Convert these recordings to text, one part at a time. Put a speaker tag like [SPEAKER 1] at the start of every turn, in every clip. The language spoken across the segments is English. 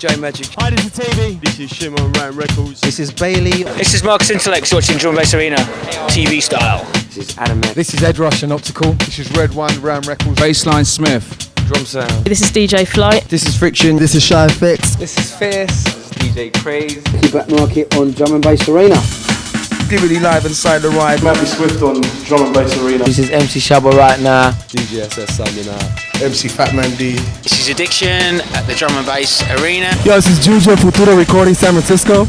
[SPEAKER 1] J Magic.
[SPEAKER 2] Hi, this is TV.
[SPEAKER 3] This is Shimon Ram Records.
[SPEAKER 4] This is Bailey.
[SPEAKER 5] This is Marcus Intellect watching Drum Bass Arena, TV style.
[SPEAKER 1] This is Adam.
[SPEAKER 6] This is Ed Rush and Optical.
[SPEAKER 7] This is Red One Ram Records.
[SPEAKER 8] Bassline Smith.
[SPEAKER 1] Drum Sound.
[SPEAKER 9] This is DJ Flight.
[SPEAKER 4] This is Friction. This is Shy Fix.
[SPEAKER 6] This is Fierce.
[SPEAKER 1] This is DJ Craze.
[SPEAKER 10] Black Market on Drum and Bass Arena.
[SPEAKER 7] Activity live inside the ride.
[SPEAKER 3] Matthew Swift on Drum and Bass Arena.
[SPEAKER 10] This is MC Shabba right now.
[SPEAKER 1] DJ SS Sunday night.
[SPEAKER 7] MC Fatman D.
[SPEAKER 5] This is Addiction at the Drum and Bass Arena.
[SPEAKER 6] Yo, this is Juju Futuro recording San Francisco.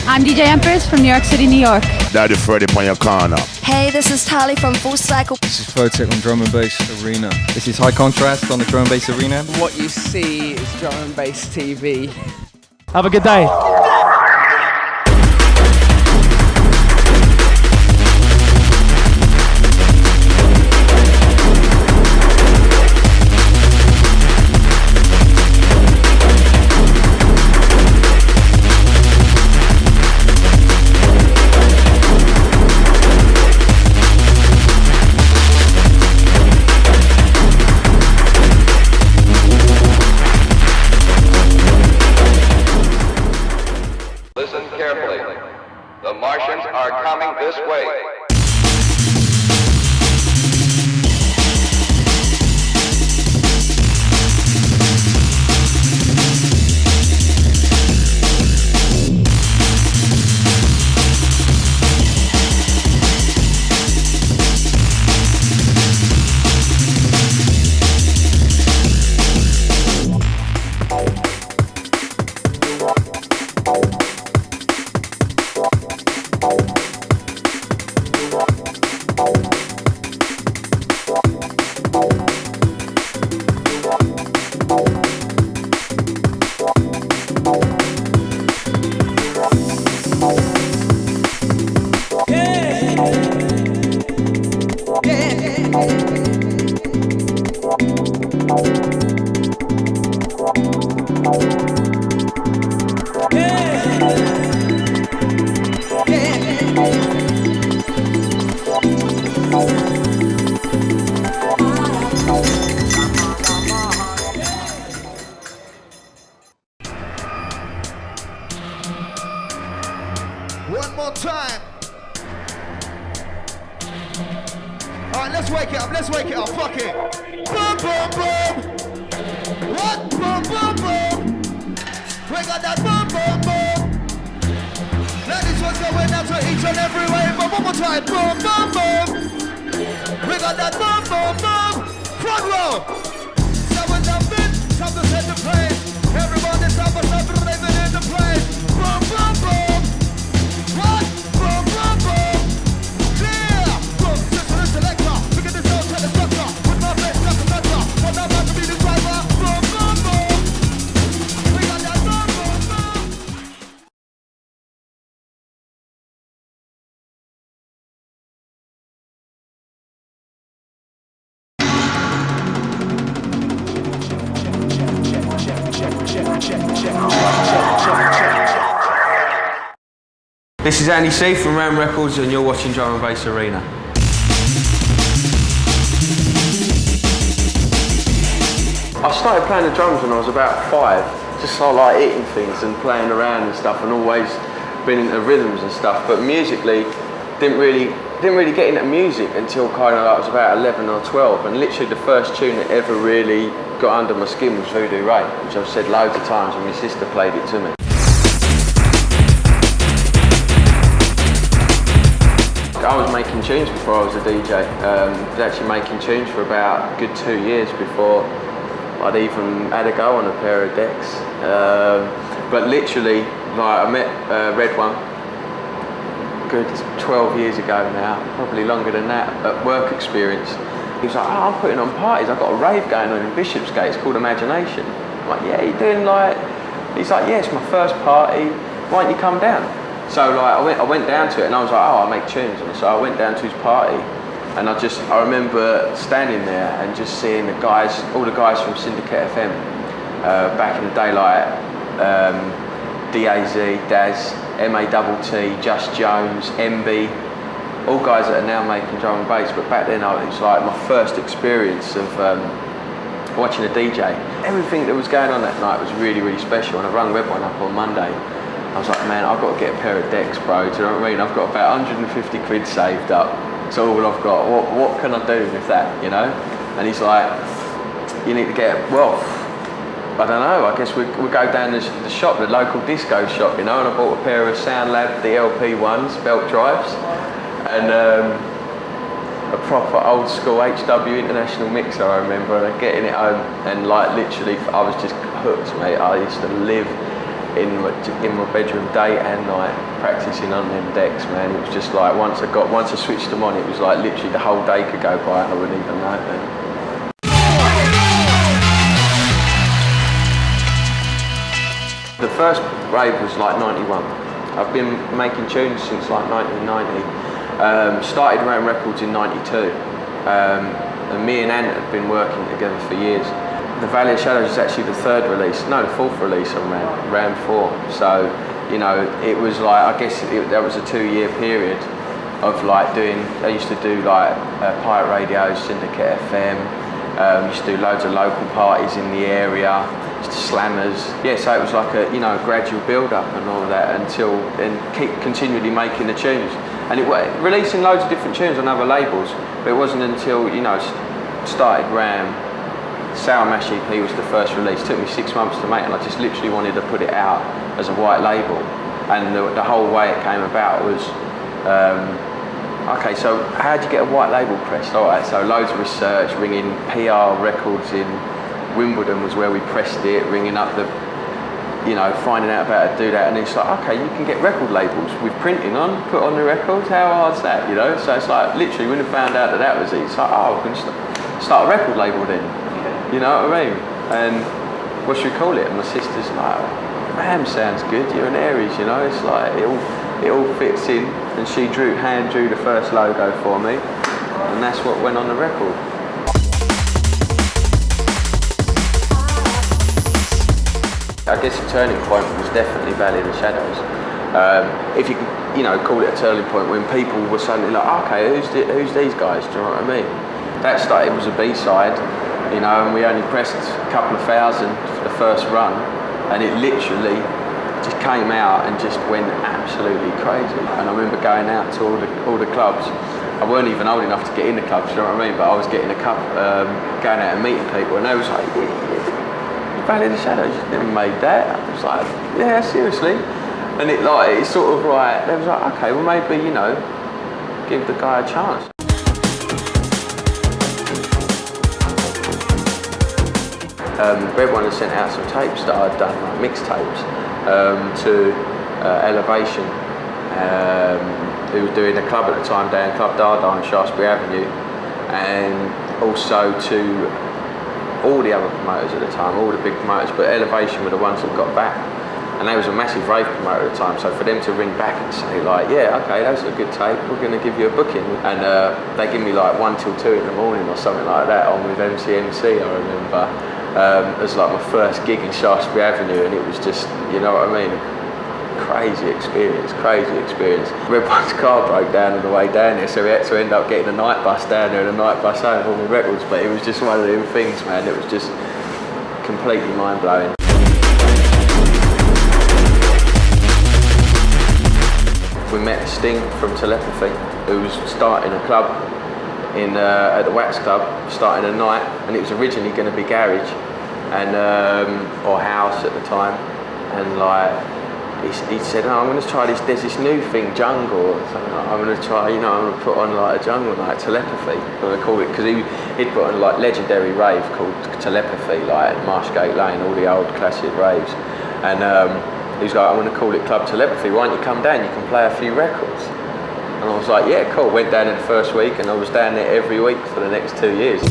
[SPEAKER 11] I'm DJ Empress from New York City, New York.
[SPEAKER 12] Daddy Freddy on your corner.
[SPEAKER 13] Hey, this is Tali from Full Cycle.
[SPEAKER 8] This is Photech on Drum and Bass Arena. This is High Contrast on the Drum and Bass Arena.
[SPEAKER 14] What you see is Drum and Bass TV.
[SPEAKER 2] Have a good day.
[SPEAKER 15] Listen carefully. The Martians are coming this way.
[SPEAKER 7] One more time. Alright, let's wake it up, fuck it. Boom, boom, boom. What? Boom, boom, boom. We got that boom, boom, boom. Now this one's going out to each and every way, but one more time. Boom, boom, boom. We got that boom, boom, boom. Front row. Someone's up in, someone's set the place. Everybody's up and living in the place. Boom, boom, boom. What? Boom, boom, boom. Yeah. Boom, just for the selector. Look at this old telestructure. With my face like a nutter. But now I'm about to be the driver. Boom, boom, boom. We got that boom, boom, boom.
[SPEAKER 1] This is Andy C from Ram Records and you're watching Drum and Bass Arena. I started playing the drums when I was about 5. Just so I like eating things and playing around and stuff, and always been into rhythms and stuff, but musically didn't really get into music until kind of I was about 11 or 12, and literally the first tune that ever really got under my skin was Voodoo Ray, which I've said loads of times and my sister played it to me. I was making tunes before I was a DJ. I was actually making tunes for about a good 2 years before I'd even had a go on a pair of decks. But literally, like, I met Red One good 12 years ago now, probably longer than that, at work experience. He was like, oh, I'm putting on parties, I've got a rave going on in Bishopsgate, it's called Imagination. I'm like, yeah, you doing like, he's like, yeah, it's my first party, why don't you come down? So like, I went down to it and I was like, oh, I make tunes. And so I went down to his party and I remember standing there and just seeing the guys, all the guys from Syndicate FM, back in the day, like DAZ, Daz, MATT, Just Jones, MB, all guys that are now making drum and bass, but back then it was like my first experience of watching a DJ. Everything that was going on that night was really, really special, and I rung Red One up on Monday. I was like, man, I've got to get a pair of decks, bro. Do you know what I mean? I've got about 150 quid saved up. It's all I've got. What can I do with that, you know? And he's like, you need to get, well, I don't know, I guess we'll go down the shop, the local disco shop, you know, and I bought a pair of SoundLab DLP ones, belt drives, and a proper old school HW International mixer, I remember, and getting it home, and like literally, I was just hooked, mate. I used to live in my bedroom day and night practicing on them decks, man. It was just like, once I switched them on, it was like literally the whole day could go by and I wouldn't even know it, man. The first rave was like 91. I've been making tunes since like 1990. Started around records in 92. And me and Ant had been working together for years. The Valley of Shadows is actually the fourth release on Ram 4. So, you know, it was like, I guess that was a 2-year period of like I used to do like pirate radios, Syndicate FM, used to do loads of local parties in the area, slammers. Yeah, so it was like a, you know, a gradual build up and all that and keep continually making the tunes. And releasing loads of different tunes on other labels, but it wasn't until, you know, started Ram. Sour Mash EP was the first release. It took me 6 months to make, and I just literally wanted to put it out as a white label. And the whole way it came about was, okay, so how do you get a white label pressed? All right, so loads of research, ringing PR records in Wimbledon was where we pressed it, ringing up the, you know, finding out about how to do that, and it's like, okay, you can get record labels with printing on, put on the records, how hard's that, you know? So it's like, literally, when we found out that was it, it's like, oh, we can start a record label then. You know what I mean? And what should we call it? And my sister's like, Ram sounds good, you're an Aries, you know? It's like, it all fits in. And she hand drew the first logo for me, and that's what went on the record. I guess the turning point was definitely Valley of the Shadows. If you can, you know, call it a turning point when people were suddenly like, okay, who's these guys? Do you know what I mean? That started was a B-side. You know, and we only pressed a couple of thousand for the first run, and it literally just came out and just went absolutely crazy. And I remember going out to all the clubs. I weren't even old enough to get in the clubs, you know what I mean? But I was getting a cup, going out and meeting people, and they was like, Valley of the Shadows, you never made that. I was like, yeah, seriously. And it sort of like, they was like, okay, well maybe, you know, give the guy a chance. Red One had sent out some tapes that I'd done, like mixtapes, to Elevation, who were doing a club at the time down Club Dada on Shaftesbury Avenue, and also to all the other promoters at the time, all the big promoters, but Elevation were the ones that got back. And they was a massive rave promoter at the time, so for them to ring back and say like, yeah, okay, that's a good tape, we're going to give you a booking. And they give me like 1 till 2 in the morning or something like that on with MCMC, I remember. It was like my first gig in Shaftesbury Avenue, and it was just, you know what I mean, crazy experience. Red One's car broke down on the way down there, so we had to end up getting a night bus down there and a night bus home with all my records, but it was just one of them things, man, it was just completely mind-blowing. We met Sting from Telepathy, who was starting a club at the Wax Club, starting a night, and it was originally going to be garage and or house at the time, and like he said, oh, I'm going to try this. There's this new thing, jungle. Or something. I'm going to try, you know, I'm going to put on like a jungle night, Telepathy. I'm going to call it because he'd put on like legendary rave called Telepathy, like Marshgate Lane, all the old classic raves, and he was like, I'm going to call it Club Telepathy. Why don't you come down? You can play a few records. And I was like, yeah, cool. Went down in the first week, and I was down there every week for the next 2 years.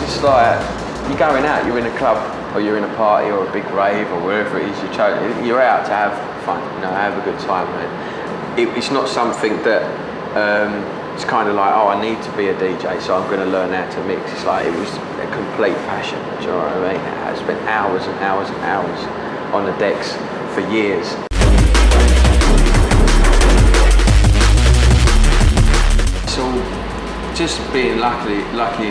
[SPEAKER 1] It's like, you're going out, you're in a club, or you're in a party, or a big rave, or wherever it is you're out to have fun, you know, have a good time, man. It's not something that, it's kind of like, oh, I need to be a DJ, so I'm going to learn how to mix. It's like, it was a complete passion, do you know what I mean? I spent hours and hours and hours on the decks for years. It's all just being lucky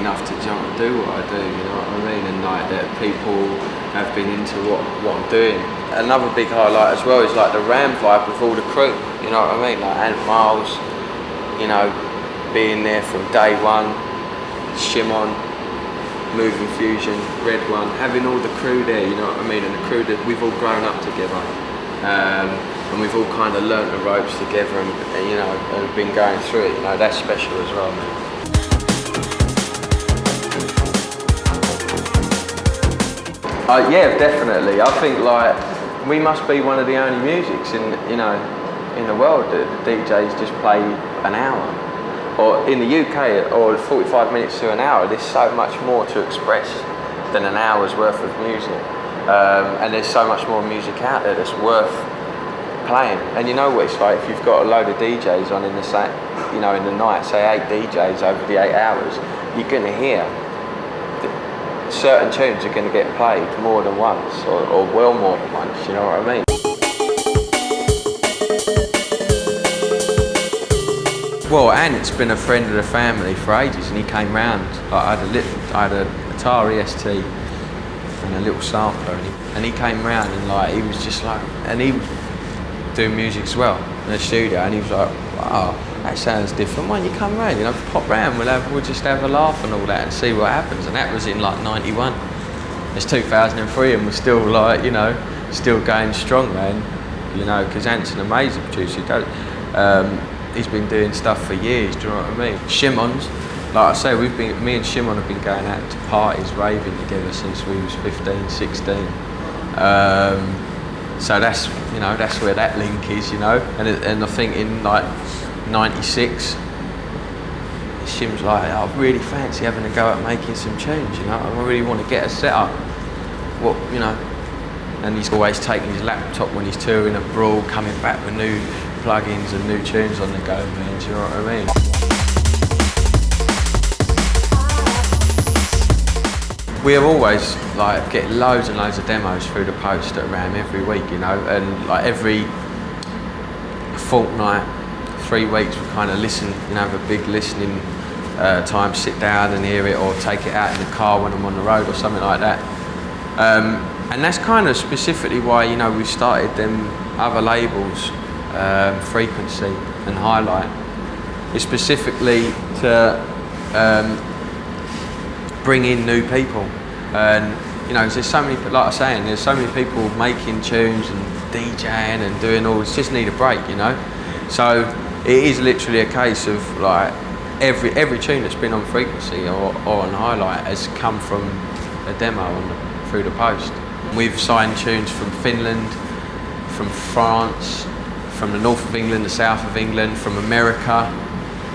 [SPEAKER 1] enough to do what I do, you know what I mean, and like that people have been into what I'm doing. Another big highlight as well is like the Ram vibe with all the crew, you know what I mean, like Ant Miles, you know, being there from day one, Shimon, Moving Fusion, Red One, having all the crew there, you know what I mean, and the crew that we've all grown up together, and we've all kind of learnt the ropes together, and you know, and been going through it, you know, that's special as well, man. Yeah, definitely. I think like we must be one of the only musics in the world that the DJs just play an hour. Or in the UK, or 45 minutes to an hour, there's so much more to express than an hour's worth of music. And there's so much more music out there that's worth playing. And you know what it's like, if you've got a load of DJs on in the same, you know, in the night, say 8 DJs over the 8 hours, you're gonna hear certain tunes are gonna get played more than once, or well more than once, you know what I mean? Well, Ant's been a friend of the family for ages, and he came round. Like, I had a Atari ST and a little sampler, and he came round, and like he was just like, and he was doing music as well in the studio, and he was like, wow, that sounds different. Why don't you come round? You know, pop round. We'll just have a laugh and all that, and see what happens. And that was in like '91. It's 2003, and we're still like, you know, still going strong, man. You know, because Ant's an amazing producer. He's been doing stuff for years, do you know what I mean? Shimon's, like I say, me and Shimon have been going out to parties, raving together since we was 15, 16. So that's, you know, that's where that link is, you know. And I think in like '96, Shim's like, I really fancy having a go at making some tunes, you know. I really want to get a set up, what, you know. And he's always taking his laptop when he's touring abroad, coming back with new plugins and new tunes on the go, man, do you know what I mean? We have always like get loads and loads of demos through the post at RAM every week, you know, and like every fortnight, 3 weeks, we kind of listen, you know, have a big listening time, sit down and hear it, or take it out in the car when I'm on the road or something like that. And that's kind of specifically why, you know, we've started them other labels, Frequency and Highlight. It's specifically to bring in new people. And, you know, there's so many, like I was saying, there's so many people making tunes and DJing and doing all, it's just need a break, you know? So it is literally a case of like, every tune that's been on Frequency or on Highlight has come from a demo through the post. We've signed tunes from Finland, from France, from the north of England, the south of England, from America,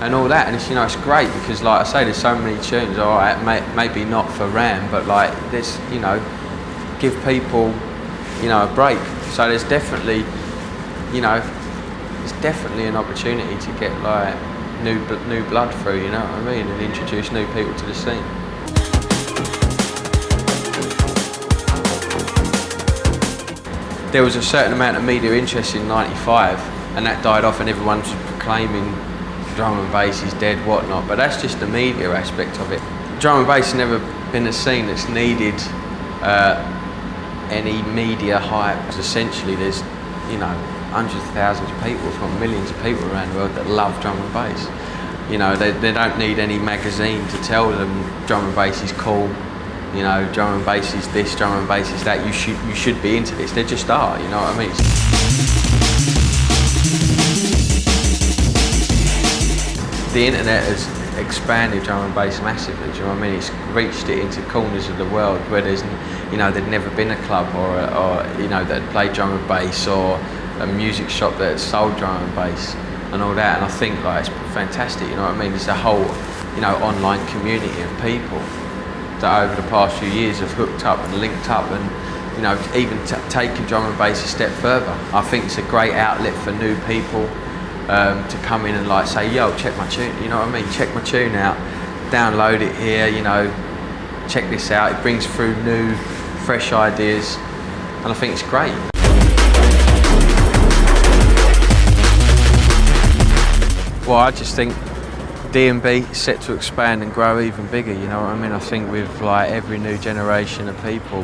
[SPEAKER 1] and all that. And it's, you know, it's great because, like I say, there's so many tunes. All right, maybe not for RAM, but like this, you know, give people, you know, a break. So there's definitely, you know, it's definitely an opportunity to get like new blood through. You know what I mean, and introduce new people to the scene. There was a certain amount of media interest in '95, and that died off, and everyone was proclaiming drum and bass is dead, whatnot. But that's just the media aspect of it. Drum and bass has never been a scene that's needed any media hype. Essentially, there's, you know, hundreds of thousands of people, if not millions of people around the world that love drum and bass. You know, they don't need any magazine to tell them drum and bass is cool. You know, drum and bass is this, drum and bass is that. You should be into this. They just are. You know what I mean? The internet has expanded drum and bass massively. Do you know what I mean? It's reached it into corners of the world where there's, you know, there'd never been a club or you know, that played drum and bass, or a music shop that sold drum and bass and all that. And I think like it's fantastic. You know what I mean? There's a whole, you know, online community of people that over the past few years have hooked up and linked up, and, you know, even taken drum and bass a step further. I think it's a great outlet for new people to come in and like say, yo, check my tune, you know what I mean? Check my tune out, download it here, you know, check this out. It brings through new, fresh ideas, and I think it's great. Well, I just think D&B is set to expand and grow even bigger, you know what I mean? I think with like every new generation of people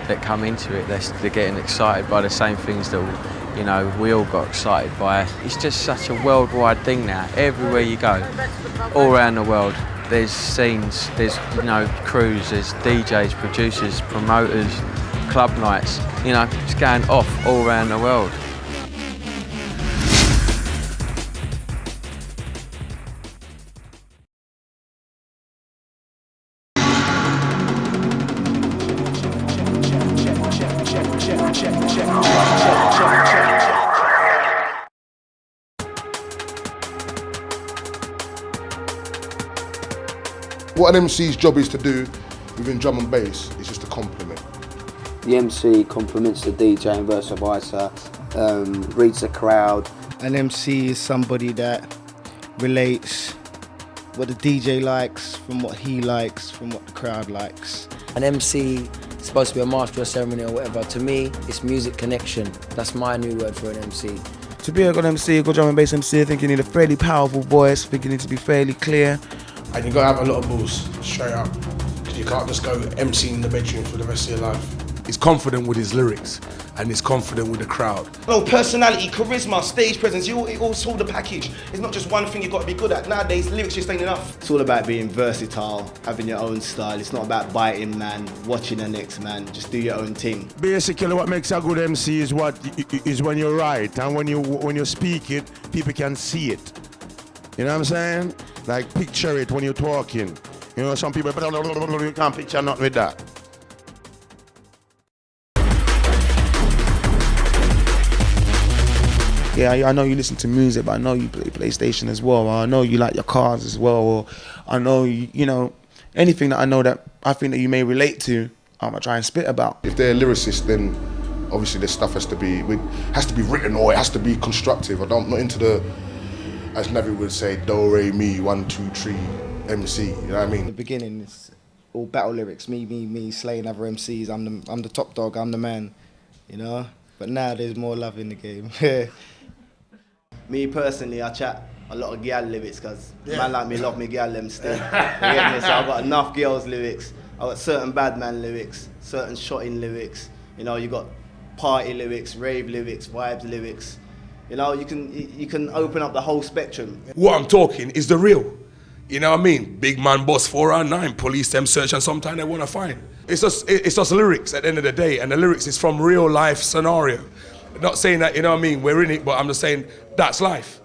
[SPEAKER 1] that come into it, they're getting excited by the same things that, you know, we all got excited by. It's just such a worldwide thing now. Everywhere you go, all around the world, there's scenes, there's, you know, crews, there's DJs, producers, promoters, club nights, you know, it's going off all around the world.
[SPEAKER 9] What an MC's job is to do within drum and bass is just to compliment.
[SPEAKER 10] The MC compliments the DJ and vice versa, reads the crowd.
[SPEAKER 16] An MC is somebody that relates what the DJ likes from what he likes, from what the crowd likes.
[SPEAKER 10] An MC is supposed to be a master of ceremony or whatever. To me, it's music connection. That's my new word for an MC.
[SPEAKER 6] To be a good MC, a good drum and bass MC, I think you need a fairly powerful voice. I think you need to be fairly clear.
[SPEAKER 3] And you gotta have a lot of balls, straight up. Because you can't just go MC in the bedroom for the rest of your life. He's confident with his lyrics and he's confident with the crowd.
[SPEAKER 7] Oh, personality, charisma, stage presence, it all the package. It's not just one thing you've got to be good at. Nowadays, lyrics just ain't enough.
[SPEAKER 16] It's all about being versatile, having your own style. It's not about biting, man, watching the next man. Just do your own thing.
[SPEAKER 12] Basically, what makes a good MC is when you write and when you speak it, people can see it. You know what I'm saying? Like picture it when you're talking. You know, some people you can't picture nothing with that.
[SPEAKER 6] Yeah, I know you listen to music, but I know you play PlayStation as well. Or I know you like your cars as well. Or I know, you know, anything that I know that I think that you may relate to, I'm gonna try and spit about.
[SPEAKER 9] If they're lyricists, then obviously this stuff has to be written or it has to be constructive. I'm not into the, as Navi would say, do, re, mi, 1, 2, 3, MC. You know what I mean?
[SPEAKER 16] In the beginning, it's all battle lyrics. Me, slaying other MCs. I'm the top dog. I'm the man. You know. But now there's more love in the game. Me personally, I chat a lot of girl lyrics because man like me love me girl them still. You get me? So I've got enough girls lyrics. I've got certain bad man lyrics, certain shotting lyrics. You know, you got party lyrics, rave lyrics, vibes lyrics. You know, you can open up the whole spectrum.
[SPEAKER 3] What I'm talking is the real. You know what I mean? Big man boss 409, police them search and sometimes they want to find. It's just lyrics at the end of the day, and the lyrics is from real life scenario. Not saying that, you know what I mean, we're in it, but I'm just saying that's life.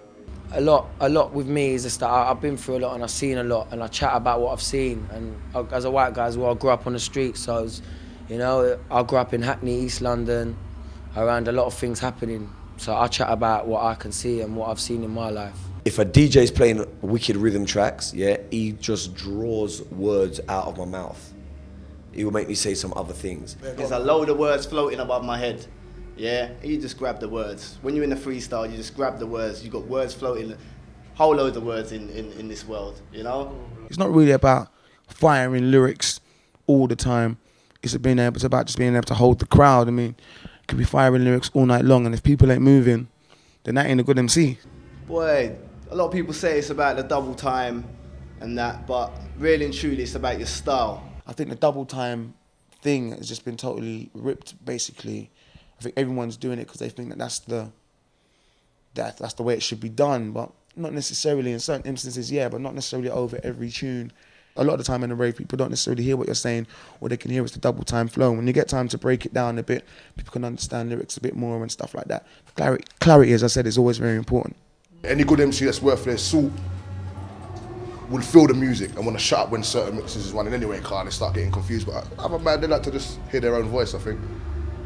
[SPEAKER 10] A lot with me is just that I've been through a lot and I've seen a lot and I chat about what I've seen. And as a white guy as well, I grew up on the streets, so I was, you know, I grew up in Hackney, East London, around a lot of things happening. So I chat about what I can see and what I've seen in my life.
[SPEAKER 17] If a DJ's playing wicked rhythm tracks, yeah, he just draws words out of my mouth. He will make me say some other things.
[SPEAKER 16] There's a load of words floating above my head. Yeah, you just grab the words. When you're in a freestyle, you just grab the words. You got words floating, whole loads of words in this world, you know?
[SPEAKER 6] It's not really about firing lyrics all the time. It's about just being able to hold the crowd. I mean, you could be firing lyrics all night long, and if people ain't moving, then that ain't a good MC.
[SPEAKER 16] Boy, a lot of people say it's about the double time and that, but really and truly it's about your style.
[SPEAKER 6] I think the double time thing has just been totally ripped, basically. I think everyone's doing it because they think that that's the way it should be done, but not necessarily. In certain instances, yeah, but not necessarily over every tune. A lot of the time in the rave, people don't necessarily hear what you're saying. All they can hear is the double time flow. When you get time to break it down a bit, people can understand lyrics a bit more and stuff like that. Clarity, as I said, is always very important.
[SPEAKER 9] Any good MC that's worth their salt will feel the music and want to shut up when certain mixes is running anyway, and they start getting confused. But other man, they like to just hear their own voice, I think.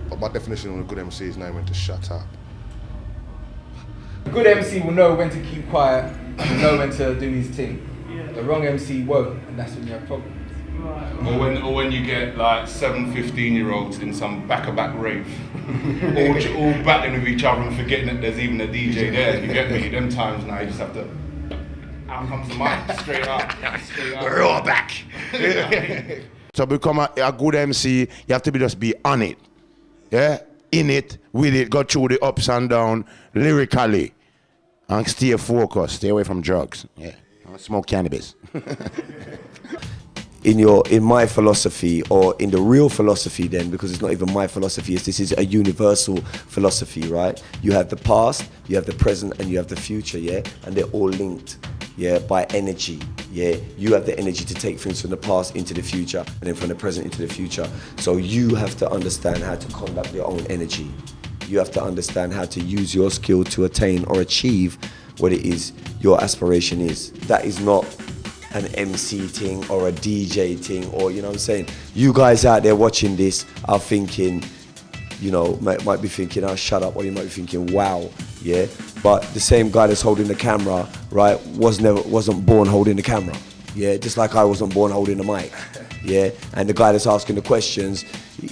[SPEAKER 9] But my definition of a good MC is knowing when to shut up.
[SPEAKER 18] A good MC will know when to keep quiet and will know when to do his thing. The wrong MC won't, and that's when you have problems.
[SPEAKER 19] Or when you get like 7 15-year-olds in some back-to-back rave, all battling with each other and forgetting that there's even a DJ there. You get me? Them times now you just have to. Out comes the mic, straight up.
[SPEAKER 12] We're all back. To become a good MC, you have to just be on it. Yeah? In it, with it, go through the ups and downs, lyrically. And stay focused, stay away from drugs. Yeah. I smoke cannabis.
[SPEAKER 17] In my philosophy, or in the real philosophy then, because it's not even my philosophy, this is a universal philosophy, right? You have the past, you have the present, and you have the future, yeah? And they're all linked, yeah, by energy, yeah? You have the energy to take things from the past into the future, and then from the present into the future. So you have to understand how to conduct your own energy. You have to understand how to use your skill to attain or achieve what it is your aspiration is. That is not an MC thing or a DJ thing, or, you know what I'm saying? You guys out there watching this are thinking, you know, might be thinking, oh, shut up, or you might be thinking, wow, yeah? But the same guy that's holding the camera, right, wasn't born holding the camera, yeah? Just like I wasn't born holding the mic, yeah? And the guy that's asking the questions,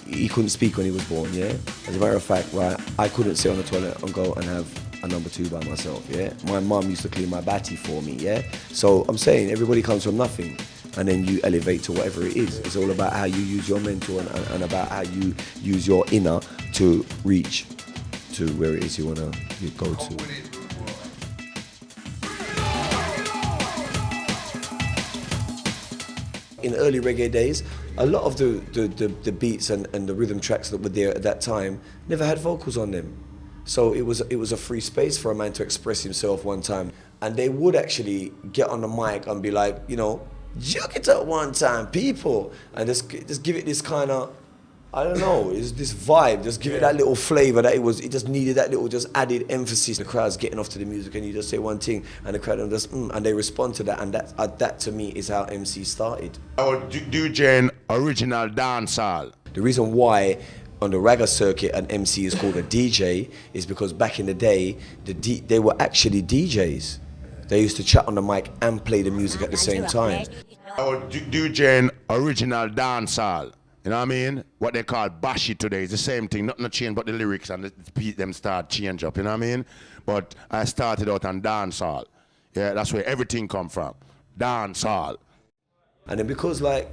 [SPEAKER 17] he couldn't speak when he was born, yeah? As a matter of fact, right, I couldn't sit on the toilet and go and have a number 2 by myself, yeah? My mum used to clean my batty for me, yeah? So I'm saying everybody comes from nothing, and then you elevate to whatever it is. It's all about how you use your mental and about how you use your inner to reach to where it is you want to go to. In early reggae days, a lot of the beats and the rhythm tracks that were there at that time never had vocals on them. So it was a free space for a man to express himself one time. And they would actually get on the mic and be like, you know, juke it up one time, people. And just give it this kind of, I don't know, it's this vibe, just give it that little flavor that it just needed that little just added emphasis. The crowd's getting off to the music and you just say one thing and the crowd just, and they respond to that, and that to me is how MC started.
[SPEAKER 12] Or DJing original dancehall.
[SPEAKER 17] The reason why on the ragga circuit an MC is called a DJ is because back in the day, they were actually DJs. They used to chat on the mic and play the music at the same time.
[SPEAKER 12] Or DJing original dancehall. You know what I mean? What they call bashy today is the same thing, nothing change but the lyrics and the beat them start change up, you know what I mean? But I started out on dancehall. Yeah, that's where everything come from. Dancehall.
[SPEAKER 17] And then because like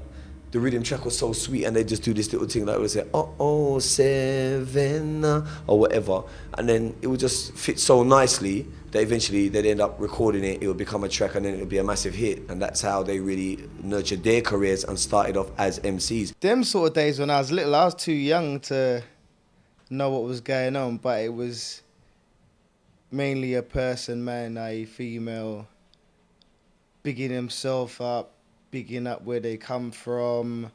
[SPEAKER 17] the rhythm track was so sweet and they just do this little thing like we say, oh, 7, or whatever. And then it would just fit so nicely that eventually they'd end up recording it, it would become a track and then it would be a massive hit. And that's how they really nurtured their careers and started off as MCs.
[SPEAKER 16] Them sort of days when I was little, I was too young to know what was going on, but it was mainly a person, man, a female, bigging himself up, bigging up where they come from,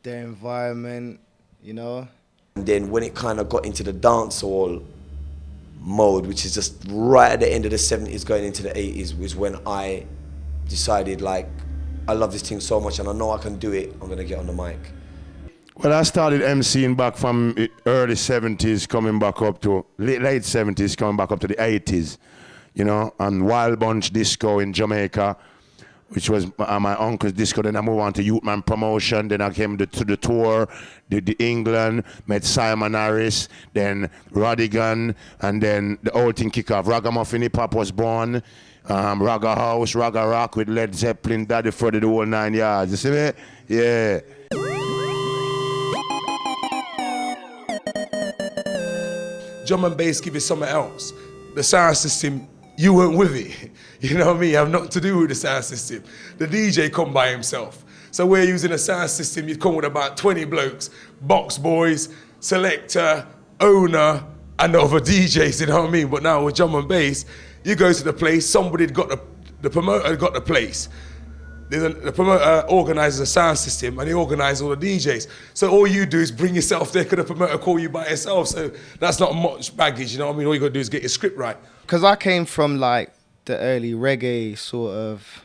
[SPEAKER 16] their environment, you know.
[SPEAKER 17] And then when it kind of got into the dancehall mode, which is just right at the end of the 70s going into the 80s, was when I decided, like, I love this thing so much and I know I can do it, I'm gonna get on the mic.
[SPEAKER 12] Well, I started MCing back from early 70s, coming back up to late 70s, coming back up to the 80s, you know, and Wild Bunch Disco in Jamaica, which was my uncle's disco. Then I moved on to Youthman Promotion. Then I came to the tour, did the England, met Simon Harris, then Rodigan, and then the whole thing kick off. Ragamuffin Hip Hop was born, Ragga House, Ragga Rock with Led Zeppelin, Daddy Freddy, the whole 9 yards. You see me? Yeah.
[SPEAKER 3] Drum and bass give you something else. The sound system, you weren't with it. You know what I mean? Have nothing to do with the sound system. The DJ come by himself. So we're using a sound system, you'd come with about 20 blokes, box boys, selector, owner, and other DJs, you know what I mean? But now with drum and bass, you go to the place, somebody had got the promoter got the place. The promoter organises a sound system and he organises all the DJs. So all you do is bring yourself there because the promoter call you by yourself. So that's not much baggage, you know what I mean? All you got to do is get your script right.
[SPEAKER 16] Because I came from like the early reggae sort of,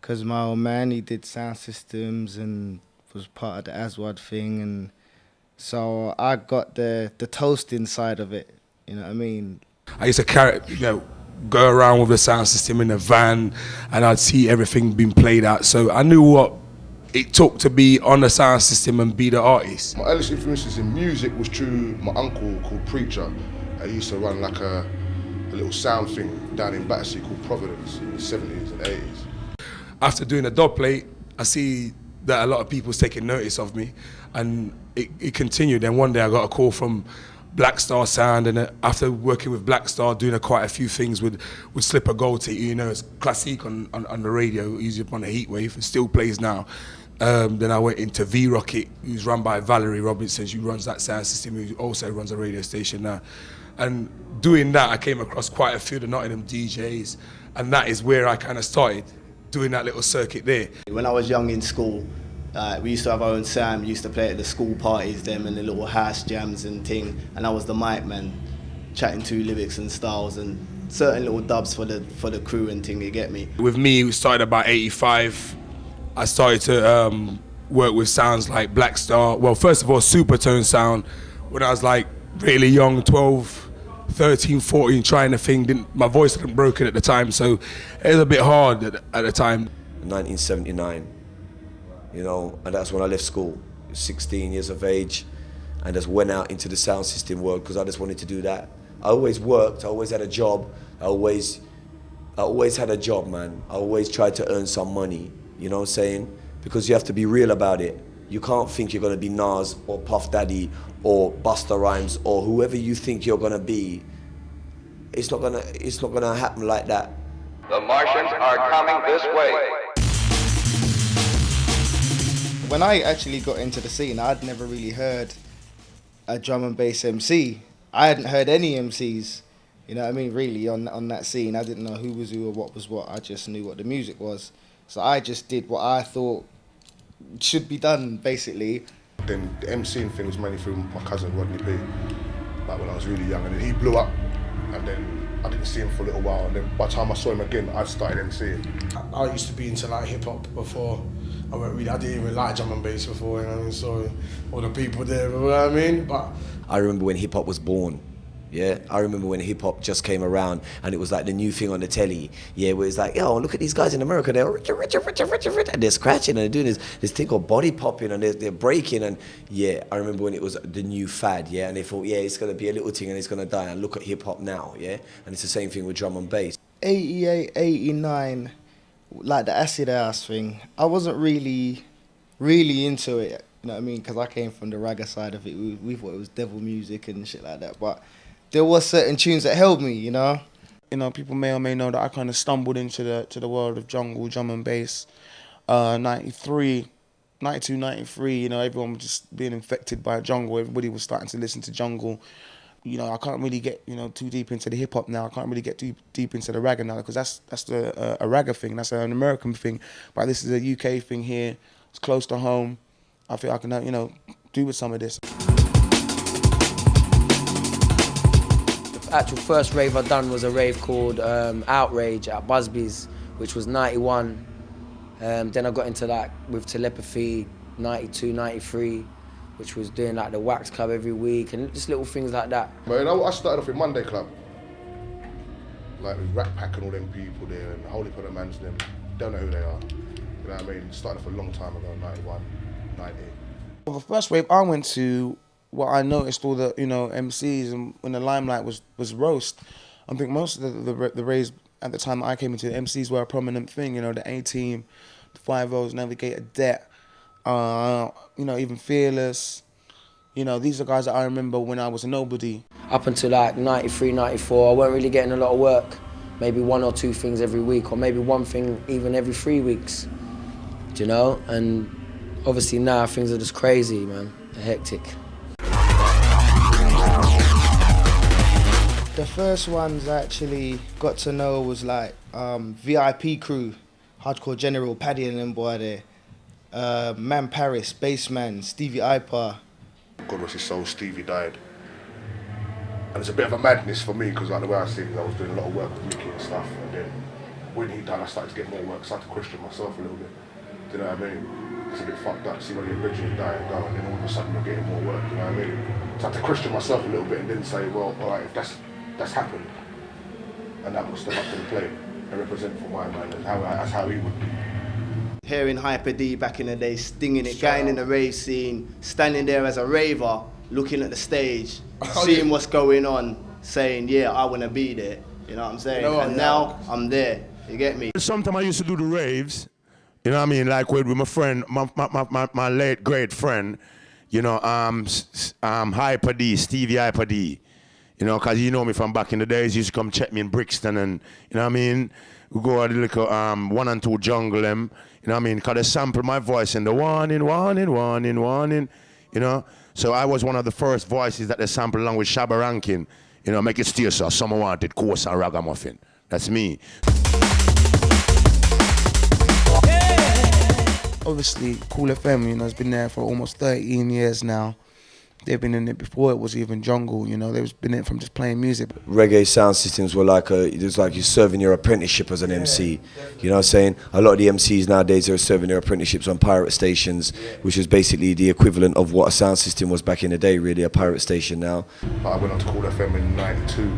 [SPEAKER 16] because my old man, he did sound systems and was part of the Aswad thing. And so I got the toasting side of it, you know what I mean?
[SPEAKER 3] I used to carry, go around with the sound system in the van and I'd see everything being played out. So I knew what it took to be on the sound system and be the artist.
[SPEAKER 9] My earliest influences in music was through my uncle called Preacher. He used to run like a little sound thing down in Battersea called Providence in the 70s and 80s.
[SPEAKER 3] After doing a dub plate, I see that a lot of people's taking notice of me and it continued. Then one day I got a call from Black Star sound, and after working with Black Star, doing quite a few things with Slipper Goldie, you know, it's classic on the radio, easy up on the Heatwave, it still plays now. Then I went into V-Rocket, who's run by Valerie Robinson, who runs that sound system, who also runs a radio station now. And doing that, I came across quite a few of the Nottingham DJs, and that is where I kind of started doing that little circuit there.
[SPEAKER 16] When I was young in school, we used to have our own sound. We used to play at the school parties, them and the little house jams and thing. And I was the mic man, chatting to lyrics and styles and certain little dubs for the crew and thing. You get me?
[SPEAKER 3] With me, we started about '85. I started to work with sounds like Black Star. Well, first of all, Supertone sound. When I was like really young, 12, 13, 14, trying the thing. My voice hadn't broken at the time, so it was a bit hard at the time.
[SPEAKER 17] 1979. You know, and that's when I left school, 16 years of age, and just went out into the sound system world because I just wanted to do that. I always worked, I always had a job, I always had a job, man. I always tried to earn some money, you know what I'm saying? Because you have to be real about it. You can't think you're gonna be Nas or Puff Daddy or Busta Rhymes or whoever you think you're gonna be. It's not gonna happen like that.
[SPEAKER 15] The Martians are coming this way.
[SPEAKER 16] When I actually got into the scene, I'd never really heard a drum and bass MC. I hadn't heard any MCs, you know what I mean, really, on that scene. I didn't know who was who or what was what. I just knew what the music was. So I just did what I thought should be done, basically.
[SPEAKER 9] Then the MCing thing was mainly through my cousin Rodney P, like when I was really young, and then he blew up, and then I didn't see him for a little while, and then by the time I saw him again, I started MCing.
[SPEAKER 20] I used to be into like hip hop before. I didn't even like drum and bass before, you know what I mean? So all the people there, you know what I mean? But
[SPEAKER 17] I remember when hip hop was born. Yeah, I remember when hip hop just came around and it was like the new thing on the telly. Yeah, where it's like, yo, look at these guys in America, they're rich, and they're scratching and they're doing this thing called body popping and they're breaking. And yeah, I remember when it was the new fad, yeah, and they thought, yeah, it's gonna be a little thing and it's gonna die. And look at hip hop now, yeah, and it's the same thing with drum and bass.
[SPEAKER 16] 88, 89, like the acid house thing, I wasn't really into it, you know what I mean? Because I came from the ragga side of it. We thought it was devil music and shit like that, but there was certain tunes that held me, you know?
[SPEAKER 6] You know, people may or may know that I kind of stumbled into the world of jungle, drum and bass. 93, 92, 93, you know, everyone was just being infected by jungle. Everybody was starting to listen to jungle. You know, I can't really get, you know, too deep into the hip hop now. I can't really get too deep into the ragga now because that's a ragga thing. That's an American thing. But this is a UK thing here. It's close to home. I feel I can, you know, do with some of this.
[SPEAKER 10] The actual first rave I done was a rave called Outrage at Busby's, which was 91. Then I got into like with Telepathy, 92, 93. Which was doing like the Wax Club every week and just little things like that.
[SPEAKER 9] Man, I started off in Monday Club. Like with Rat Pack and all them people there and Holy Potter Man's them. Don't know who they are. You know what I mean? Started off a long time ago, 91, 90.
[SPEAKER 6] Well, the first rave I went to, what I noticed all the, you know, MCs and when the limelight was roast. I think most of the raves at the time I came into, the MCs were a prominent thing, you know, the A-Team, the 5-0s, Navigator, Debt. You know, even Fearless. You know, these are guys that I remember when I was a nobody.
[SPEAKER 10] Up until like 93, 94, I weren't really getting a lot of work. Maybe one or two things every week, or maybe one thing even every 3 weeks. Do you know? And obviously now things are just crazy, man. They're hectic.
[SPEAKER 16] The first ones I actually got to know was like VIP Crew, Hardcore General, Paddy and them boy there. Man Paris, Bassman, Stevie Ipa.
[SPEAKER 9] God rest his soul, Stevie died. And it's a bit of a madness for me because like the way I see it, I was doing a lot of work with Mickey and stuff, and then when he died I started to get more work, so I had to question myself a little bit. Do you know what I mean? It's a bit fucked up, see when you originally die and go and then all of a sudden you're getting more work, you know what I mean? So I had to question myself a little bit and then say, well, alright, if that's happened, and that will step up to the plate and represent for my man, and that's how he would be.
[SPEAKER 16] Hearing Hyper D back in the day, stinging it, going in the rave scene, standing there as a raver, looking at the stage, seeing what's going on, saying, yeah, I want to be there, you know what I'm saying? You know what, and now I'm there, you get me?
[SPEAKER 12] Sometimes I used to do the raves, you know what I mean, like with my friend, my late great friend, you know, Hyper D, Stevie Hyper D. You know, because you know me from back in the days, you used to come check me in Brixton and, you know what I mean? We go at the little 1 and 2 jungle them, you know what I mean? Because they sample my voice in the one in, you know? So I was one of the first voices that they sampled along with Shabba Rankin. You know, make it steer so someone wanted coarse and ragamuffin. That's me.
[SPEAKER 6] Obviously, Cool FM, you know, has been there for almost 13 years now. They've been in it before it was even jungle, you know. They've been in it from just playing music.
[SPEAKER 17] Reggae sound systems were like it's like you're serving your apprenticeship as an MC. You know what I'm saying? A lot of the MCs nowadays are serving their apprenticeships on pirate stations, which is basically the equivalent of what a sound system was back in the day, really, a pirate station now.
[SPEAKER 9] I went on to Cool FM in '92.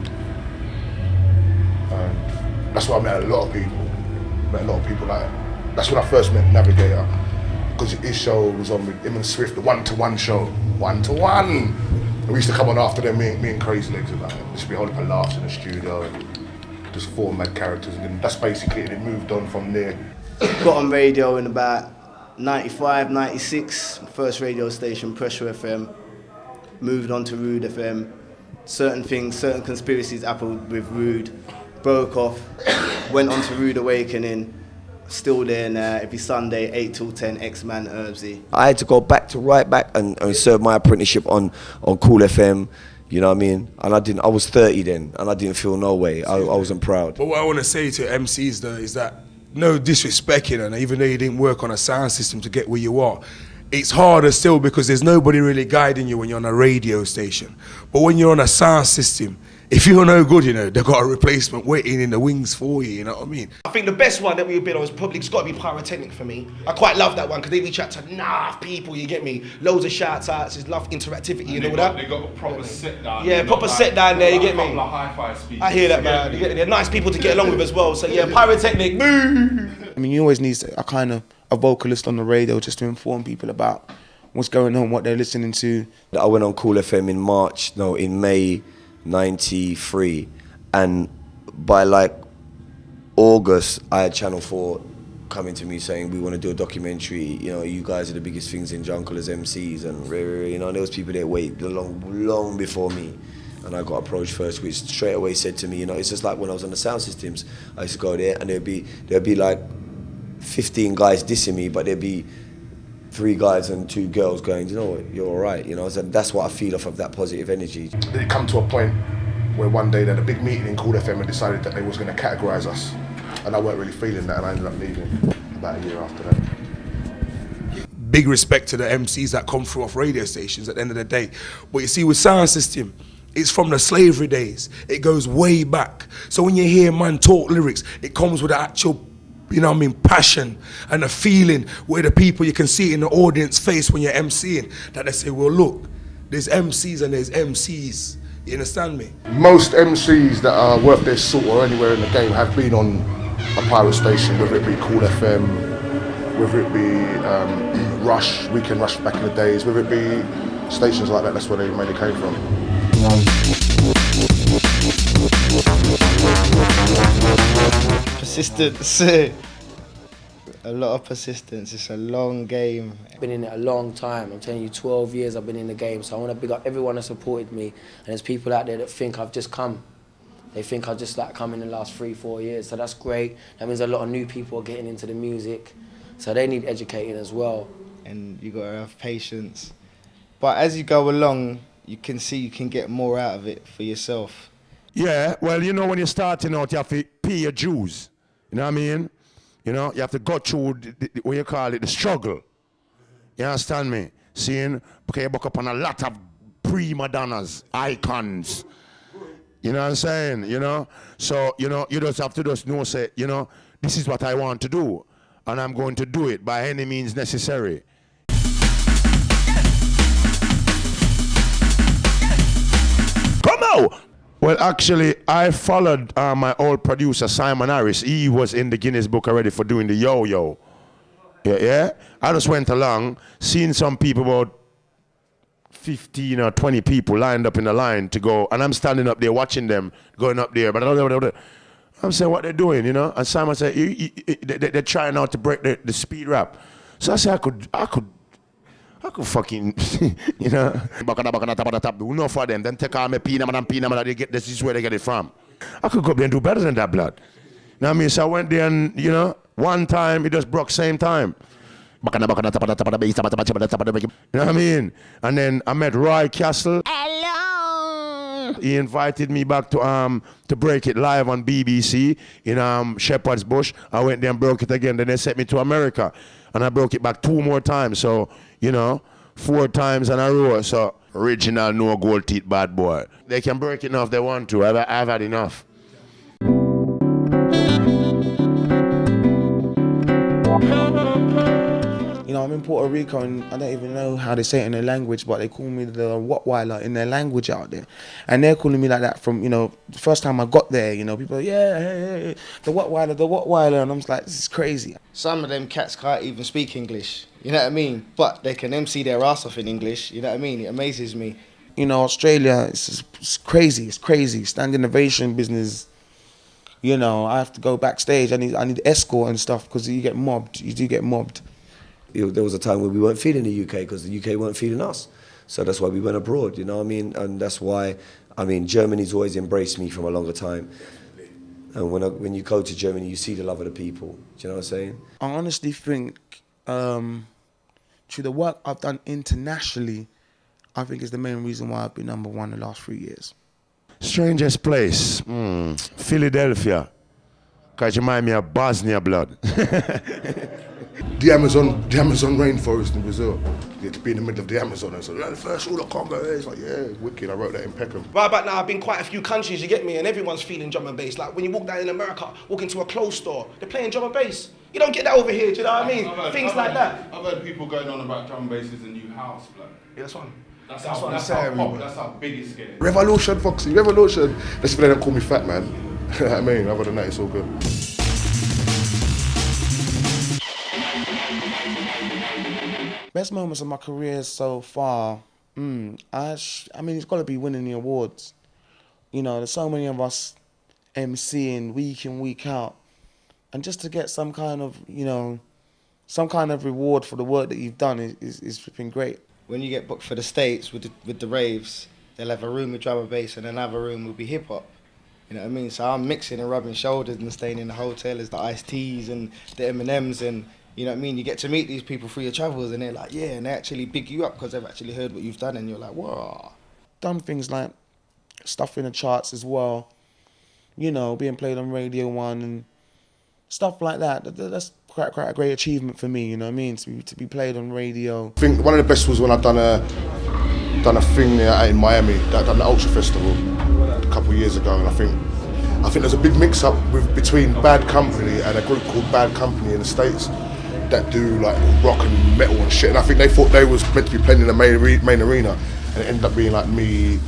[SPEAKER 9] That's where I met a lot of people. That's when I first met Navigator. Because his show was on with him and Swift, the 1-to-1 show. 1-to-1! And we used to come on after them, me and Crazy Legs, and like, just be holding laughs in the studio and just form mad characters. And then that's basically it. It moved on from there.
[SPEAKER 16] Got on radio in about 95, 96, first radio station, Pressure FM. Moved on to Rude FM. Certain things, certain conspiracies happened with Rude. Broke off, went on to Rude Awakening. Still there now, every Sunday, 8 till 10, X-Man Herbsy.
[SPEAKER 17] I had to go right back and serve my apprenticeship on Cool FM, you know what I mean? And I was 30 then, and I didn't feel no way. I wasn't proud.
[SPEAKER 3] But what I want to say to MCs though is that, no disrespecting, and even though you didn't work on a sound system to get where you are, it's harder still because there's nobody really guiding you when you're on a radio station. But when you're on a sound system, if you're no good, you know, they've got a replacement waiting in the wings for you, you know what I mean?
[SPEAKER 21] I think the best one that we've been on is probably, it's got to be Pyrotechnic for me. I quite love that one because they reach out to enough people, you get me? Loads of shout outs, there's love interactivity and all that.
[SPEAKER 19] They got a proper set down.
[SPEAKER 21] Yeah, proper set down there, you get me?
[SPEAKER 19] Hi-fi speakers.
[SPEAKER 21] I hear that, man. They're nice people to get along with as well. So yeah, Pyrotechnic, moo!
[SPEAKER 6] I mean, you always need a vocalist on the radio just to inform people about what's going on, what they're listening to.
[SPEAKER 17] I went on Cool FM in May '93, and by like August, I had Channel 4 coming to me saying, we want to do a documentary, you know, you guys are the biggest things in jungle as MCs, and you know, there was people that wait long before me. And I got approached first, which straight away said to me, you know, it's just like when I was on the sound systems, I used to go there and there'd be like 15 guys dissing me, but there'd be 3 guys and 2 girls going, you know what, you're all right, you know. So that's what I feel off of that positive energy.
[SPEAKER 9] It come to a point where one day they had a big meeting in Cool FM and decided that they was going to categorise us. And I weren't really feeling that, and I ended up leaving about a year after that.
[SPEAKER 3] Big respect to the MCs that come through off radio stations at the end of the day. But you see, with sound system, it's from the slavery days. It goes way back. So when you hear man talk lyrics, it comes with the actual, you know what I mean, passion and a feeling where the people, you can see it in the audience face when you're MCing, that they say, well, look, there's MCs and there's MCs. You understand me? Most MCs that are worth their salt or anywhere in the game have been on a pirate station, whether it be Cool FM, whether it be Rush, Weekend Rush back in the days, whether it be stations like that, that's where they mainly came from.
[SPEAKER 16] Persistence. A lot of persistence. It's a long game.
[SPEAKER 10] I've been in it a long time. I'm telling you, 12 years I've been in the game. So I want to big up everyone that supported me. And there's people out there that think I've just come. They think I've just like come in the last 3-4 years. So that's great. That means a lot of new people are getting into the music. So they need educating as well.
[SPEAKER 16] And you got to have patience. But as you go along, you can see you can get more out of it for yourself.
[SPEAKER 12] Yeah, well, you know, when you're starting out, you have to pay your dues. You know what I mean? You know, you have to go through, what you call it, the struggle. You understand me? Seeing, because you buck up on a lot of prima donnas, icons. You know what I'm saying? You know? So, you know, you just have to just know, say, you know, this is what I want to do. And I'm going to do it by any means necessary. Come out! Well, actually, I followed my old producer, Simon Harris. He was in the Guinness Book already for doing the yo-yo. Yeah? I just went along, seen some people, about 15 or 20 people lined up in the line to go, and I'm standing up there watching them going up there. But I'm saying what they're doing, you know? And Simon said, they're trying out to break the speed rap. So I said, I could fucking, you know, back on the top of the top. Enough for them. Then take all my peanut and peanut butter. They get this is where they get it from. I could go up there and do better than that, blood. You know what I mean? So I went there and, you know, one time it just broke same time. Back on the top of the top of the base, top of the top of the, you know what I mean? And then I met Roy Castle. Hello. He invited me back to break it live on BBC in Shepherd's Bush. I went there and broke it again. Then they sent me to America, and I broke it back 2 more times. So, you know, 4 times in a row. So original no gold teeth bad boy. They can break it now if they want to. I've had enough.
[SPEAKER 6] You know, I'm in Puerto Rico and I don't even know how they say it in their language, but they call me the Rottweiler in their language out there. And they're calling me like that from, you know, the first time I got there, you know, people are, yeah, hey, the Rottweiler. And I'm just like, this is crazy.
[SPEAKER 16] Some of them cats can't even speak English, you know what I mean? But they can MC their ass off in English, you know what I mean? It amazes me.
[SPEAKER 6] You know, Australia, it's crazy, standing ovation business. You know, I have to go backstage, I need escort and stuff because you get mobbed, you do get mobbed.
[SPEAKER 17] There was a time when we weren't feeding the UK because the UK weren't feeding us. So that's why we went abroad, you know what I mean? And that's why, I mean, Germany's always embraced me from a longer time. And when you go to Germany, you see the love of the people. Do you know what I'm saying?
[SPEAKER 6] I honestly think, through the work I've done internationally, I think is the main reason why I've been #1 the last 3 years.
[SPEAKER 12] Strangest place, Philadelphia. Because you remind me of Bosnia blood.
[SPEAKER 9] The Amazon rainforest in Brazil. You had to be in the middle of the Amazon and so the first rule of Congo. It's like, yeah, wicked. I wrote that in Peckham.
[SPEAKER 21] Right about now, I've been quite a few countries, you get me, and everyone's feeling drum and bass. Like when you walk down in America, walk into a clothes store, they're playing drum and bass. You don't get that over here, do you know what I mean? Things like that.
[SPEAKER 19] I've heard people going on about drum and bass is a new house, blood.
[SPEAKER 21] Yeah, that's one.
[SPEAKER 19] That's
[SPEAKER 21] how
[SPEAKER 19] big it's getting.
[SPEAKER 9] Revolution, Foxy, revolution. That's why they don't call me fat, man. You know what I mean? Other than that, it's all good.
[SPEAKER 6] Best moments of my career so far, I mean, it's got to be winning the awards. You know, there's so many of us MCing week in, week out. And just to get some kind of, you know, some kind of reward for the work that you've done is flipping great.
[SPEAKER 16] When you get booked for the States with the raves, they'll have a room with drum and bass and another room will be hip hop. You know what I mean? So I'm mixing and rubbing shoulders and staying in the hotel as the Ice Teas and the M&Ms and, you know what I mean? You get to meet these people through your travels and they're like, yeah, and they actually big you up because they've actually heard what you've done and you're like, whoa.
[SPEAKER 6] Done things like stuff in the charts as well, you know, being played on Radio 1 and stuff like that. That's quite a great achievement for me, you know what I mean? To be played on radio.
[SPEAKER 9] I think one of the best was when I done a thing there in Miami, that done the Ultra Festival a couple of years ago, and I think there's a big mix-up between Bad Company and a group called Bad Company in the States that do like rock and metal and shit, and I think they thought they was meant to be playing in the main arena, and it ended up being like me,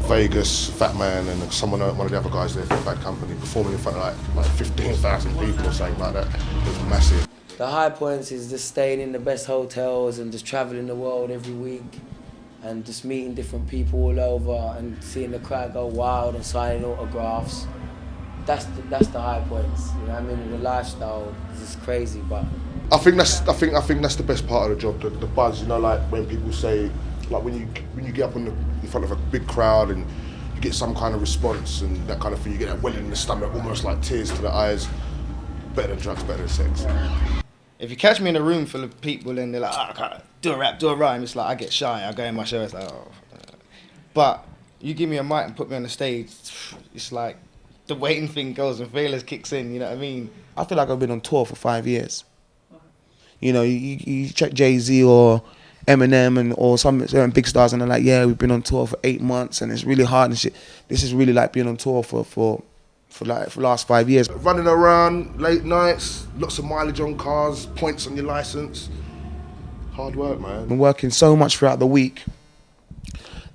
[SPEAKER 9] Vegas, Fat Man, and one of the other guys there from Bad Company performing in front of like 15,000 people or something like that. It was massive.
[SPEAKER 10] The high points is just staying in the best hotels and just traveling the world every week and just meeting different people all over and seeing the crowd go wild and signing autographs. That's the high points. You know what I mean? The lifestyle is just crazy, but
[SPEAKER 9] I think that's the best part of the job, the buzz. You know, like when people say, like when you get up in front of a big crowd and you get some kind of response and that kind of thing, you get that welling in the stomach, almost like tears to the eyes. Better than drugs, better than sex.
[SPEAKER 16] If you catch me in a room full of people and they're like, oh, I can't do a rap, do a rhyme, it's like I get shy, I go in my show, it's like, oh. But you give me a mic and put me on the stage, it's like the waiting thing goes and Fearless kicks in, you know what I mean?
[SPEAKER 6] I feel like I've been on tour for 5 years. You know, you check Jay-Z or Eminem or some certain big stars and they're like, yeah, we've been on tour for 8 months and it's really hard and shit. This is really like being on tour for the last 5 years.
[SPEAKER 9] Running around, late nights, lots of mileage on cars, points on your license. Hard work, man.
[SPEAKER 6] Been working so much throughout the week.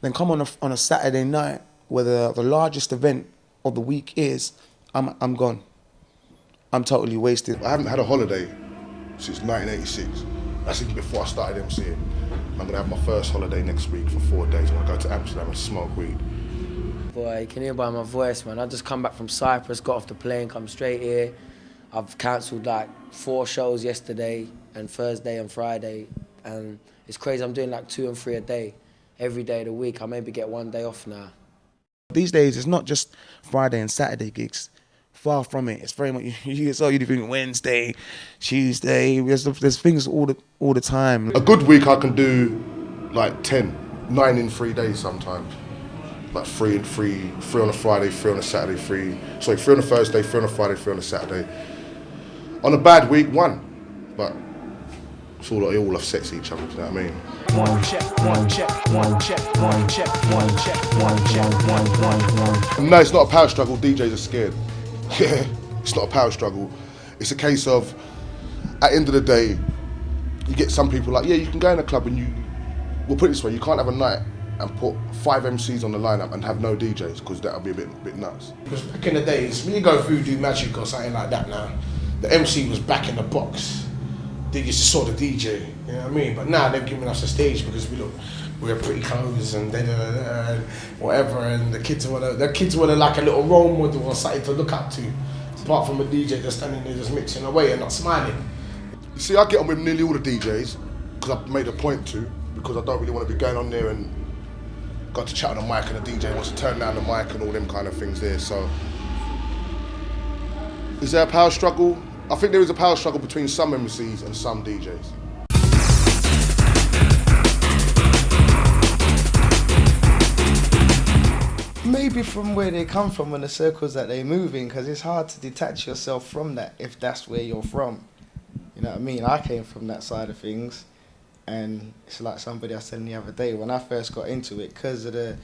[SPEAKER 6] Then come on a Saturday night where the largest event of the week is, I'm gone. I'm totally wasted.
[SPEAKER 9] I haven't had a holiday since 1986. That's even before I started MCing. I'm gonna have my first holiday next week for 4 days. I'm gonna go to Amsterdam and smoke weed.
[SPEAKER 10] Boy, you can hear by my voice, man. I just come back from Cyprus, got off the plane, come straight here. I've cancelled like 4 shows yesterday and Thursday and Friday, and It's crazy. I'm doing like 2 and 3 a day, every day of the week. I maybe get 1 day off now.
[SPEAKER 6] These days, it's not just Friday and Saturday gigs. Far from it. It's very much you do Wednesday, Tuesday. There's things all the time.
[SPEAKER 9] A good week I can do like 9 in 3 days sometimes. Like 3 and 3 on a Friday, 3 on a Saturday, 3 on a Thursday, 3 on a Friday, 3 on a Saturday. On a bad week, 1. But it's all, it all offsets each other, do you know what I mean?
[SPEAKER 7] One check, one check, one check, one check, one check, one check, one.
[SPEAKER 9] No, it's not a power struggle, DJs are scared. Yeah, it's not a power struggle. It's a case of, at the end of the day, you get some people like, yeah, you can go in a club and we'll put it this way, you can't have a night and put 5 MCs on the lineup and have no DJs, because that'll be a bit nuts.
[SPEAKER 20] Because back in the days, when you go through Do Magic or something like that now, the MC was back in the box. They used to saw the DJ, you know what I mean? But now they've given us a stage because we wear pretty clothes and and whatever, and the kids want like a little role model or something to look up to, apart from a DJ just standing there just mixing away and not smiling.
[SPEAKER 9] You see, I get on with nearly all the DJs because I've made a point to, because I don't really want to be going on there and got to chat on the mic and the DJ wants to turn down the mic and all them kind of things there. So, is there a power struggle? I think there is a power struggle between some MCs and some DJs.
[SPEAKER 16] Maybe from where they come from and the circles that they move in, because it's hard to detach yourself from that if that's where you're from. You know what I mean? I came from that side of things, and it's like somebody I said the other day, when I first got into it, because of the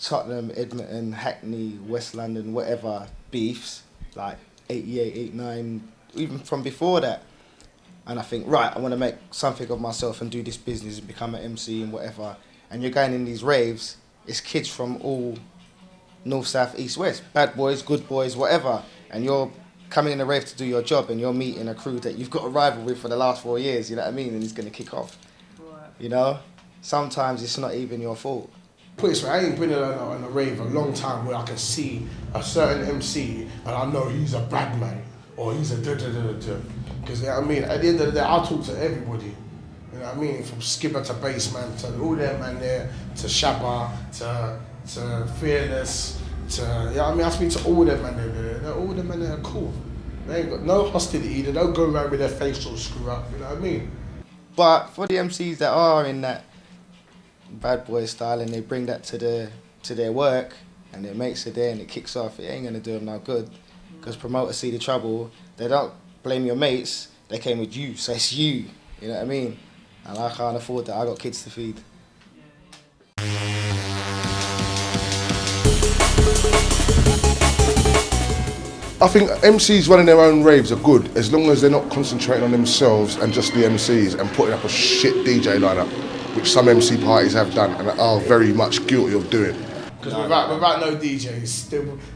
[SPEAKER 16] Tottenham, Edmonton, Hackney, West London, whatever beefs, like 88, 89, even from before that. And I think, right, I want to make something of myself and do this business and become an MC and whatever. And you're going in these raves, it's kids from all north, south, east, west, bad boys, good boys, whatever. And you're coming in a rave to do your job and you're meeting a crew that you've got a rival with for the last 4 years, you know what I mean? And it's going to kick off. You know? Sometimes it's not even your fault.
[SPEAKER 20] Put it this way, I ain't been on a rave a long time where I can see a certain MC and I know he's a bad man or he's a da-da-da-da-da. Because, you know what I mean, at the end of the day, I talk to everybody. You know what I mean? From skipper to bassman to all them man there, to Shabba, to Fearless, to, you know what I mean? I speak to all them man there. All them man there are cool. They ain't got no hostility, they don't go around with their face all screw up, you know what I mean?
[SPEAKER 16] But for the MCs that are in that bad boy style and they bring that to their work and it makes it there and it kicks off, it ain't gonna do them no good. Because promoters see the trouble, they don't blame your mates, they came with you, so it's you, you know what I mean? And I can't afford that, I got kids to feed.
[SPEAKER 9] I think MCs running their own raves are good as long as they're not concentrating on themselves and just the MCs and putting up a shit DJ lineup, which some MC parties have done and are very much guilty of doing.
[SPEAKER 20] Because without no DJs,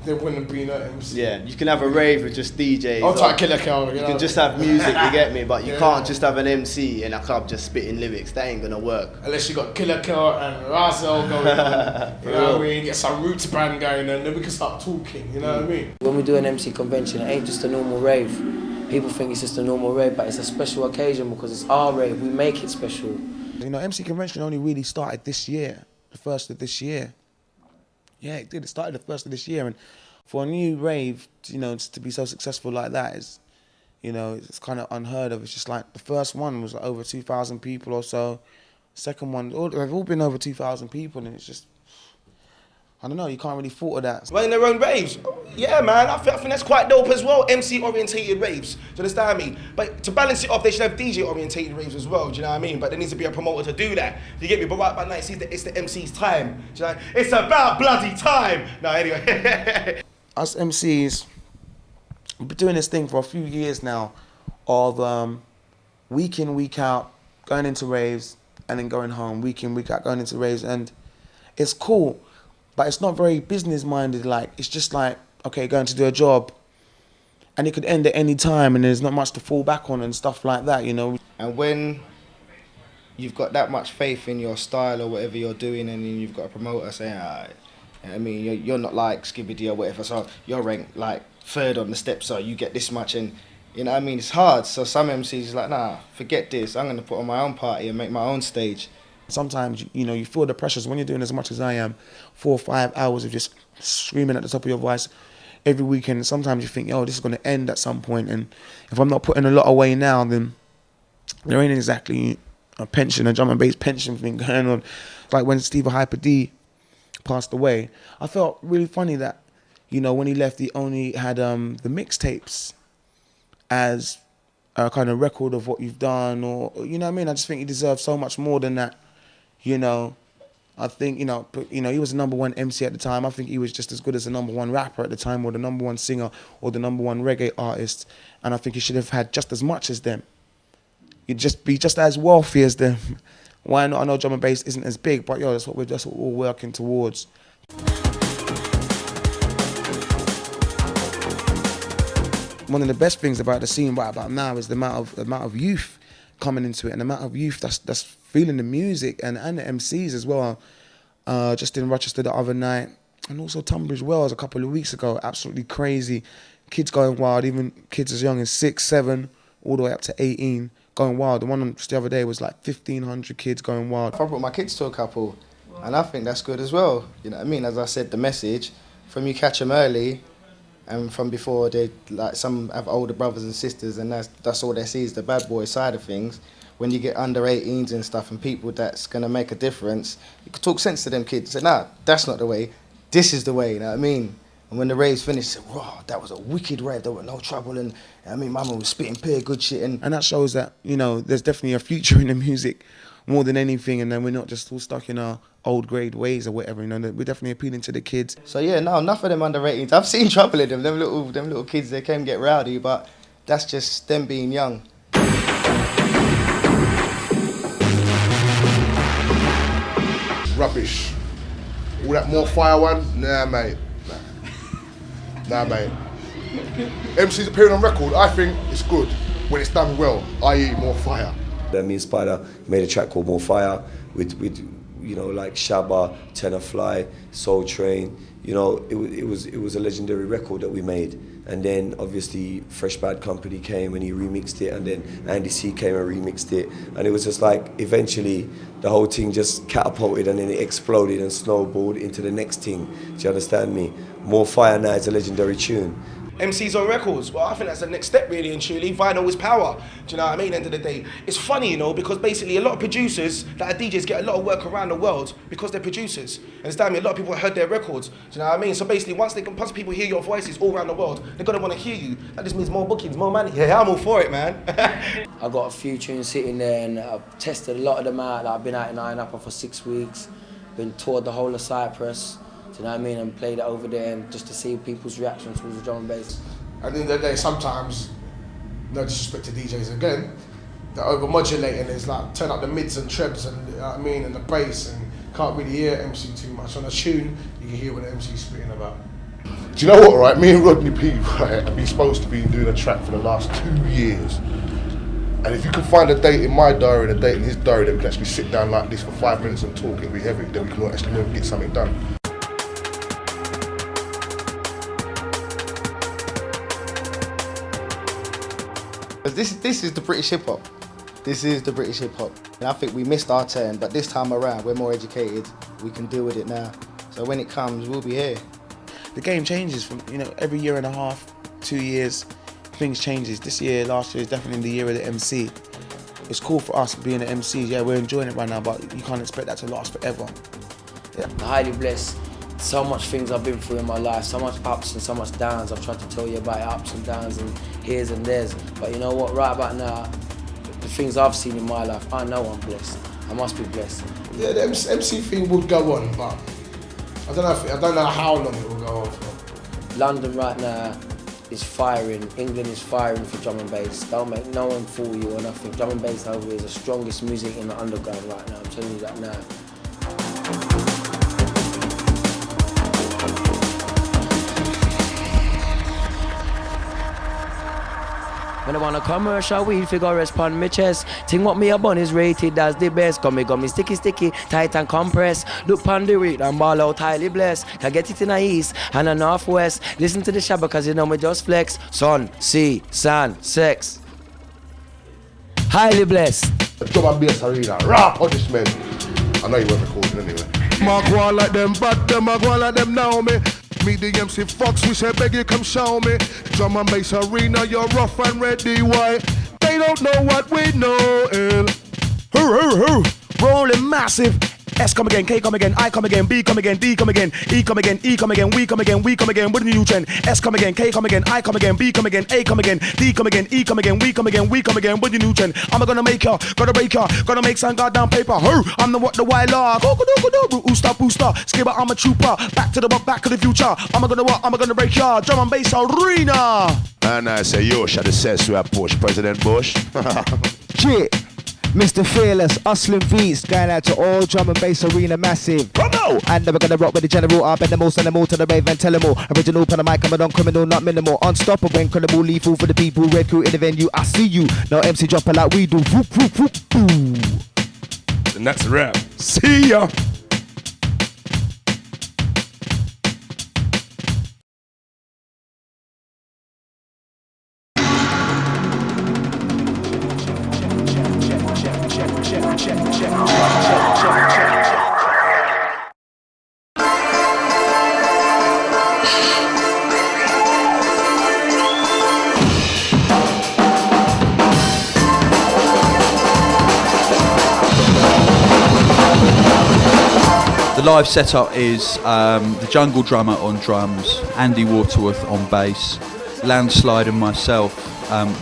[SPEAKER 20] there wouldn't be no MC.
[SPEAKER 4] Yeah, you can have a rave with just DJs.
[SPEAKER 20] I'll take Killer Cow,
[SPEAKER 4] you can just have music, you get me, but you can't just have an MC in a club just spitting lyrics. That ain't gonna work.
[SPEAKER 20] Unless you got Killer Cow and Razel going on, you know what I mean? Get some roots band going and then we can start talking, you know what I mean?
[SPEAKER 10] When we do an MC convention, it ain't just a normal rave. People think it's just a normal rave, but it's a special occasion because it's our rave. We make it special.
[SPEAKER 6] You know, MC convention only really started this year, the first of this year. Yeah, it did. It started the first of this year, and for a new rave, you know, to be so successful like that is, you know, it's kind of unheard of. It's just like the first one was like over 2,000 people or so. Second one, they've all been over 2,000 people, and it's just, I don't know, you can't really thought of that.
[SPEAKER 21] Running their own raves. Yeah, man, I think that's quite dope as well. MC-orientated raves, do you understand me? But to balance it off, they should have DJ-orientated raves as well, do you know what I mean? But there needs to be a promoter to do that. Do you get me? But right by now, it's the MC's time. Do you know? It's about bloody time. No, anyway.
[SPEAKER 6] Us MCs, we've been doing this thing for a few years now of week in, week out, going into raves and then going home, week in, week out, going into raves, and it's cool. But it's not very business-minded, like, it's just like, okay, going to do a job, and it could end at any time, and there's not much to fall back on and stuff like that, you know.
[SPEAKER 16] And when you've got that much faith in your style or whatever you're doing, and then you've got a promoter saying, I mean, you're not like Skibbity or whatever, so you're ranked like 3rd on the steps, so you get this much, and You know what I mean? It's hard. So some MCs is like, nah, forget this. I'm gonna put on my own party and make my own stage.
[SPEAKER 6] Sometimes, you know, you feel the pressures when you're doing as much as I am, 4 or 5 hours of just screaming at the top of your voice every weekend. Sometimes you think, oh, this is going to end at some point, and if I'm not putting a lot away now, then there ain't exactly a drum and bass pension thing going on. Like when Steve Hyper D passed away, I felt really funny that, you know, when he left, he only had the mixtapes as a kind of record of what you've done, or, you know what I mean? I just think he deserves so much more than that, you know. I think, you know, he was the #1 MC at the time. I think he was just as good as the #1 rapper at the time, or the #1 singer, or the #1 reggae artist. And I think he should have had just as much as them. You'd just be just as wealthy as them. Why not? I know drum and bass isn't as big, but yo, that's what we're all working towards. One of the best things about the scene right about now is the amount of youth coming into it, and the amount of youth that's feeling the music, and the MCs as well. Just in Rochester the other night, and also Tunbridge Wells a couple of weeks ago. Absolutely crazy. Kids going wild, even kids as young as 6, 7, all the way up to 18, going wild. The one just the other day was like 1,500 kids going wild.
[SPEAKER 16] I brought my kids to a couple, and I think that's good as well. You know what I mean? As I said, the message from you catch them early, and from before they, like, some have older brothers and sisters, and that's all they see is the bad boy side of things. When you get under 18s and stuff, and people that's gonna make a difference, you can talk sense to them kids. Say, nah, that's not the way. This is the way. You know what I mean? And when the rave's finished, say, "Wow, that was a wicked rave. There was no trouble." And I mean, Mama was spitting pure good shit. And
[SPEAKER 6] that shows that, you know, there's definitely a future in the music more than anything. And then we're not just all stuck in our old grade ways or whatever. You know, we're definitely appealing to the kids.
[SPEAKER 16] So yeah, no, enough of them under 18s. I've seen trouble in them. Them little kids, they can get rowdy, but that's just them being young.
[SPEAKER 9] Rubbish. All that more fire one? Nah, mate. Nah, mate. MCs appearing on record, I think it's good when it's done well, i.e. more fire.
[SPEAKER 17] Then me and Spider made a track called More Fire with you know, like Shabba, Tenor Fly, Soul Train. You know, it was a legendary record that we made. And then obviously Fresh Bad Company came and he remixed it, and then Andy C came and remixed it. And it was just like, eventually the whole thing just catapulted, and then it exploded and snowballed into the next thing. Do you understand me? More Fire now is a legendary tune.
[SPEAKER 21] MCs on records, well, I think that's the next step, really and truly. Vinyl is power. Do you know what I mean? End of the day, it's funny, you know, because basically a lot of producers that are DJs get a lot of work around the world because they're producers. Understand me? A lot of people heard their records. Do you know what I mean? So basically, once people hear your voices all around the world, they're gonna want to hear you. That just means more bookings, more money. Yeah, I'm all for it, man.
[SPEAKER 10] I got a few tunes sitting there, and I've tested a lot of them out. Like, I've been out in Iron Upper for 6 weeks, been toured the whole of Cyprus. You know what I mean? And played it over there, and just to see people's reactions towards the drum and bass.
[SPEAKER 20] At the end of the day, sometimes, no disrespect to DJs again, they're overmodulating. It's like turn up the mids and trebs, and you know what I mean, and the bass, and can't really hear MC too much. On a tune, you can hear what the MC's spitting about.
[SPEAKER 9] Do you know what, right? Me and Rodney P, right, have been supposed to be doing a track for the last 2 years. And if you can find a date in my diary and a date in his diary that we can actually sit down like this for 5 minutes and talk, it'll be heavy, then we can actually maybe get something done.
[SPEAKER 16] This is the British hip hop. This is the British hip hop. And I think we missed our turn, but this time around, we're more educated. We can deal with it now. So when it comes, we'll be here.
[SPEAKER 6] The game changes from, you know, every year and a half, 2 years, things changes. This year, last year is definitely the year of the MC. It's cool for us being the MCs. Yeah, we're enjoying it right now, but you can't expect that to last forever. Yeah.
[SPEAKER 10] I'm highly blessed. So much things I've been through in my life, so much ups and so much downs. I've tried to tell you about ups and downs and here's and there's. But you know what, right about now, the things I've seen in my life, I know I'm blessed. I must be blessed.
[SPEAKER 20] Yeah, the MC thing would go on, but I don't know how long it will go on for.
[SPEAKER 10] London right now is firing. England is firing for drum and bass. Don't make no one fool you or nothing. Drum and bass over is the strongest music in the underground right now. I'm telling you that now. When I want a commercial weed figure respond me chest. Think what me a bun is rated as the best. Got me sticky, tight and compressed. Look pon the read and ball out highly blessed. Can get it in the east and the northwest. Listen to the shabba cause you know me just flex. Sun, sea, sand, sex. Highly blessed.
[SPEAKER 9] Drum and bass arena, raw punishment. I know you weren't recording anyway.
[SPEAKER 12] Mark one like them, but them I go like them now me. Me the MC Fox, we say beg you come show me. Drum and bass arena, you're rough and ready, why? They don't know what we know. Rolling massive. S come again, K come again, I come again, B come again, D come again, E come again, E come again, we come again, we come again, with a new trend. S come again, K come again, I come again, B come again, A come again, D come again, E come again, we come again, we come again, with a new trend. I'm gonna make ya, gonna break ya, gonna make some goddamn paper. I'm the wild log. Booster, skipper, I'm a trooper. Back to the buck, back to the future. I'm gonna break ya. Drum and bass arena. And I say, yo, should have said we are Bush, President Bush.
[SPEAKER 7] Shit. Mr. Fearless, hustling beats, going out to all drum and bass arena massive.
[SPEAKER 12] Come on!
[SPEAKER 7] And we're gonna rock with the general, I'll bend them all, send them all to the rave and tell them all. Original pan the mic, coming on, criminal, not minimal. Unstoppable, incredible, lethal for the people, red crew in the venue, I see you. No MC dropper like we do, whoop, whoop, whoop, boom.
[SPEAKER 3] And that's a wrap. See ya!
[SPEAKER 8] The live setup is the Jungle Drummer on drums, Andy Waterworth on bass, Landslide and myself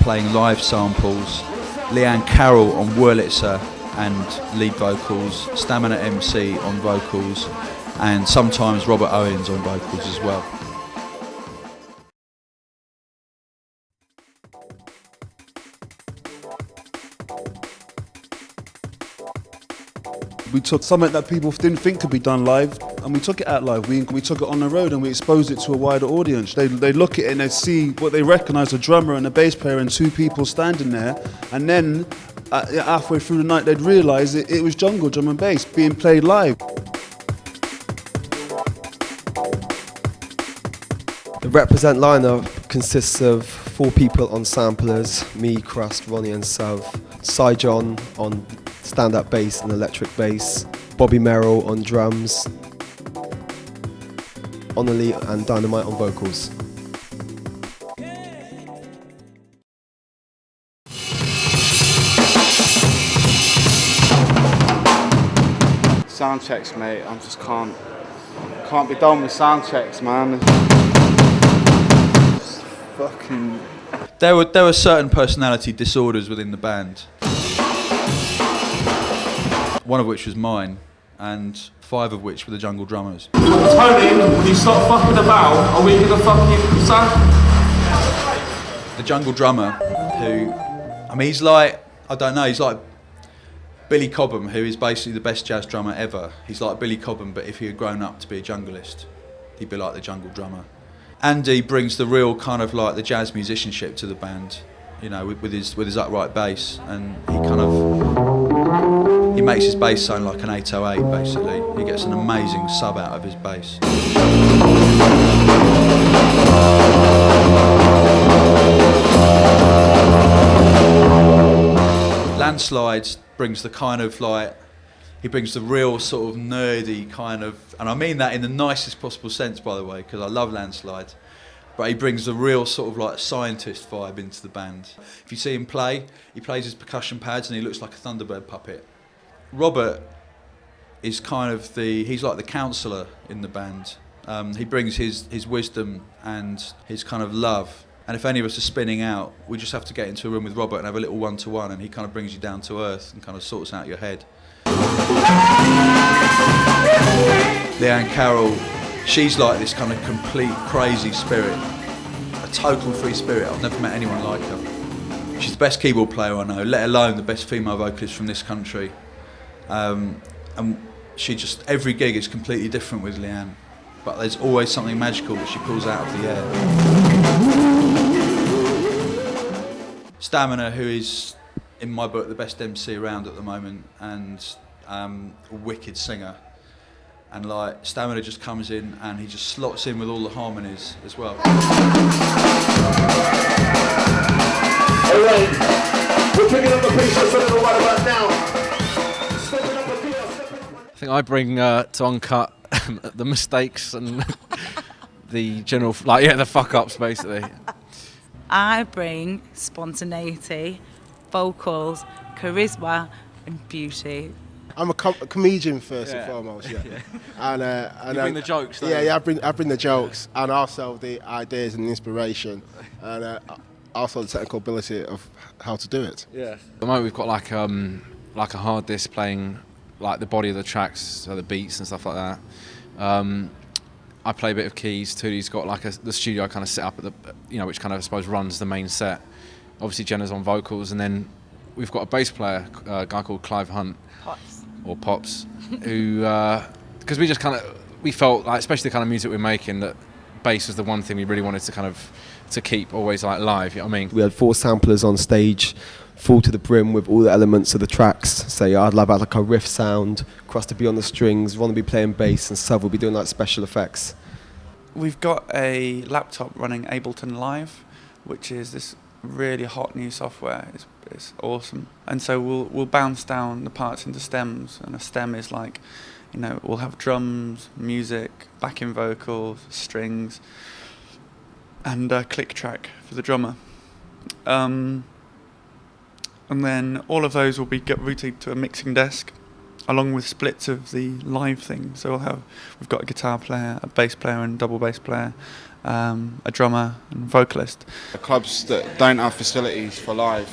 [SPEAKER 8] playing live samples, Leanne Carroll on Wurlitzer and lead vocals, Stamina MC on vocals, and sometimes Robert Owens on vocals as well.
[SPEAKER 5] We took something that people didn't think could be done live, and we took it out live. We took it on the road and we exposed it to a wider audience. They look at it and they see what they recognise, a drummer and a bass player and two people standing there, and then halfway through the night they'd realise it was jungle drum and bass being played live.
[SPEAKER 22] The Represent lineup consists of 4 people on samplers, me, Crust, Ronnie and Sav, Cy John on stand-up bass and electric bass, Bobby Merrill on drums, Onali and Dynamite on vocals.
[SPEAKER 23] Sound checks, mate. I just can't be done with sound checks, man. Just fucking.
[SPEAKER 8] There were certain personality disorders within the band. One of which was mine, and 5 of which were the Jungle Drummers.
[SPEAKER 24] Tony, will you stop fucking about? Are we gonna fucking
[SPEAKER 8] The Jungle Drummer, who, I mean, he's like, I don't know, he's like Billy Cobham, who is basically the best jazz drummer ever. He's like Billy Cobham, but if he had grown up to be a junglist, he'd be like the Jungle Drummer. Andy brings the real kind of like the jazz musicianship to the band, you know, with his upright bass, and he makes his bass sound like an 808 basically. He gets an amazing sub out of his bass. Landslides brings the kind of like, he brings the real sort of nerdy kind of, and I mean that in the nicest possible sense, by the way, because I love Landslide, but he brings the real sort of like scientist vibe into the band. If you see him play, he plays his percussion pads and he looks like a Thunderbird puppet. Robert is kind of he's like the counsellor in the band. He brings his wisdom and his kind of love. And if any of us are spinning out, we just have to get into a room with Robert and have a little one-to-one, and he kind of brings you down to earth and kind of sorts out your head. Leanne Carroll, she's like this kind of complete crazy spirit, a total free spirit. I've never met anyone like her. She's the best keyboard player I know, let alone the best female vocalist from this country. And she just, every gig is completely different with Leanne, but there's always something magical that she pulls out of the air. Stamina, who is, in my book, the best MC around at the moment, and a wicked singer. And like Stamina just comes in and he just slots in with all the harmonies as well.
[SPEAKER 7] Alright, we're picking up the pace. Let's let it right about now.
[SPEAKER 2] I think I bring to Uncut the mistakes and the general, the fuck ups basically.
[SPEAKER 11] I bring spontaneity, vocals, charisma, and beauty.
[SPEAKER 13] I'm a comedian first and foremost, yeah. And
[SPEAKER 2] you bring the jokes, don't you?
[SPEAKER 13] Yeah, I bring the jokes and also the ideas and the inspiration, and also the technical ability of how to do it.
[SPEAKER 2] Yeah. At the moment we've got like a hard disc playing like the body of the tracks, so the beats and stuff like that. I play a bit of keys. Tootie's got like the studio kind of set up at the, which kind of I suppose runs the main set. Obviously Jenna's on vocals, and then we've got a bass player, a guy called Clive Hunt. Pops, who, because we felt like, especially the kind of music we're making, that bass was the one thing we really wanted to keep always like live, you know what I mean?
[SPEAKER 22] We had 4 samplers on stage, full to the brim with all the elements of the tracks. So I'd love like a riff sound, Cross to be on the strings, Ron would be playing bass, and Sav would be doing like special effects.
[SPEAKER 14] We've got a laptop running Ableton Live, which is this really hot new software. It's awesome. And so we'll bounce down the parts into stems, and a stem is like, we'll have drums, music, backing vocals, strings, and a click track for the drummer. And then all of those will be routed to a mixing desk, along with splits of the live thing. So we've got a guitar player, a bass player and double bass player, a drummer and vocalist.
[SPEAKER 23] The clubs that don't have facilities for live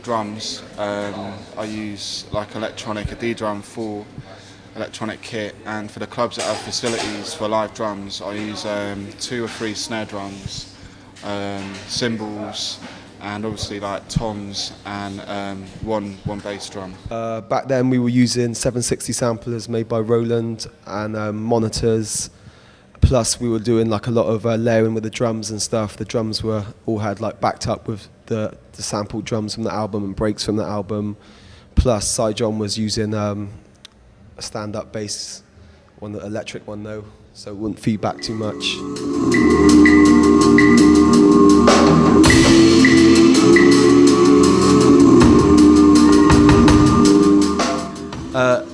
[SPEAKER 23] drums, I use like a D-drum full electronic kit, and for the clubs that have facilities for live drums, I use 2 or 3 snare drums, cymbals, and obviously like toms and one bass drum.
[SPEAKER 22] Back then we were using 760 samplers made by Roland and monitors. Plus we were doing like a lot of layering with the drums and stuff. The drums were all had like backed up with the sampled drums from the album and breaks from the album. Plus Cy John was using a stand-up bass, the electric one though, so it wouldn't feed back too much.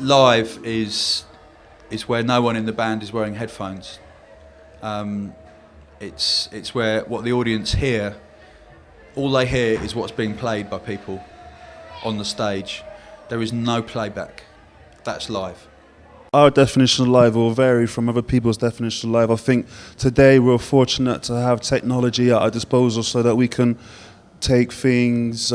[SPEAKER 8] Live is where no one in the band is wearing headphones. It's where what the audience hear, all they hear is what's being played by people on the stage. There is no playback. That's live.
[SPEAKER 5] Our definition of live will vary from other people's definition of live. I think today we're fortunate to have technology at our disposal so that we can take things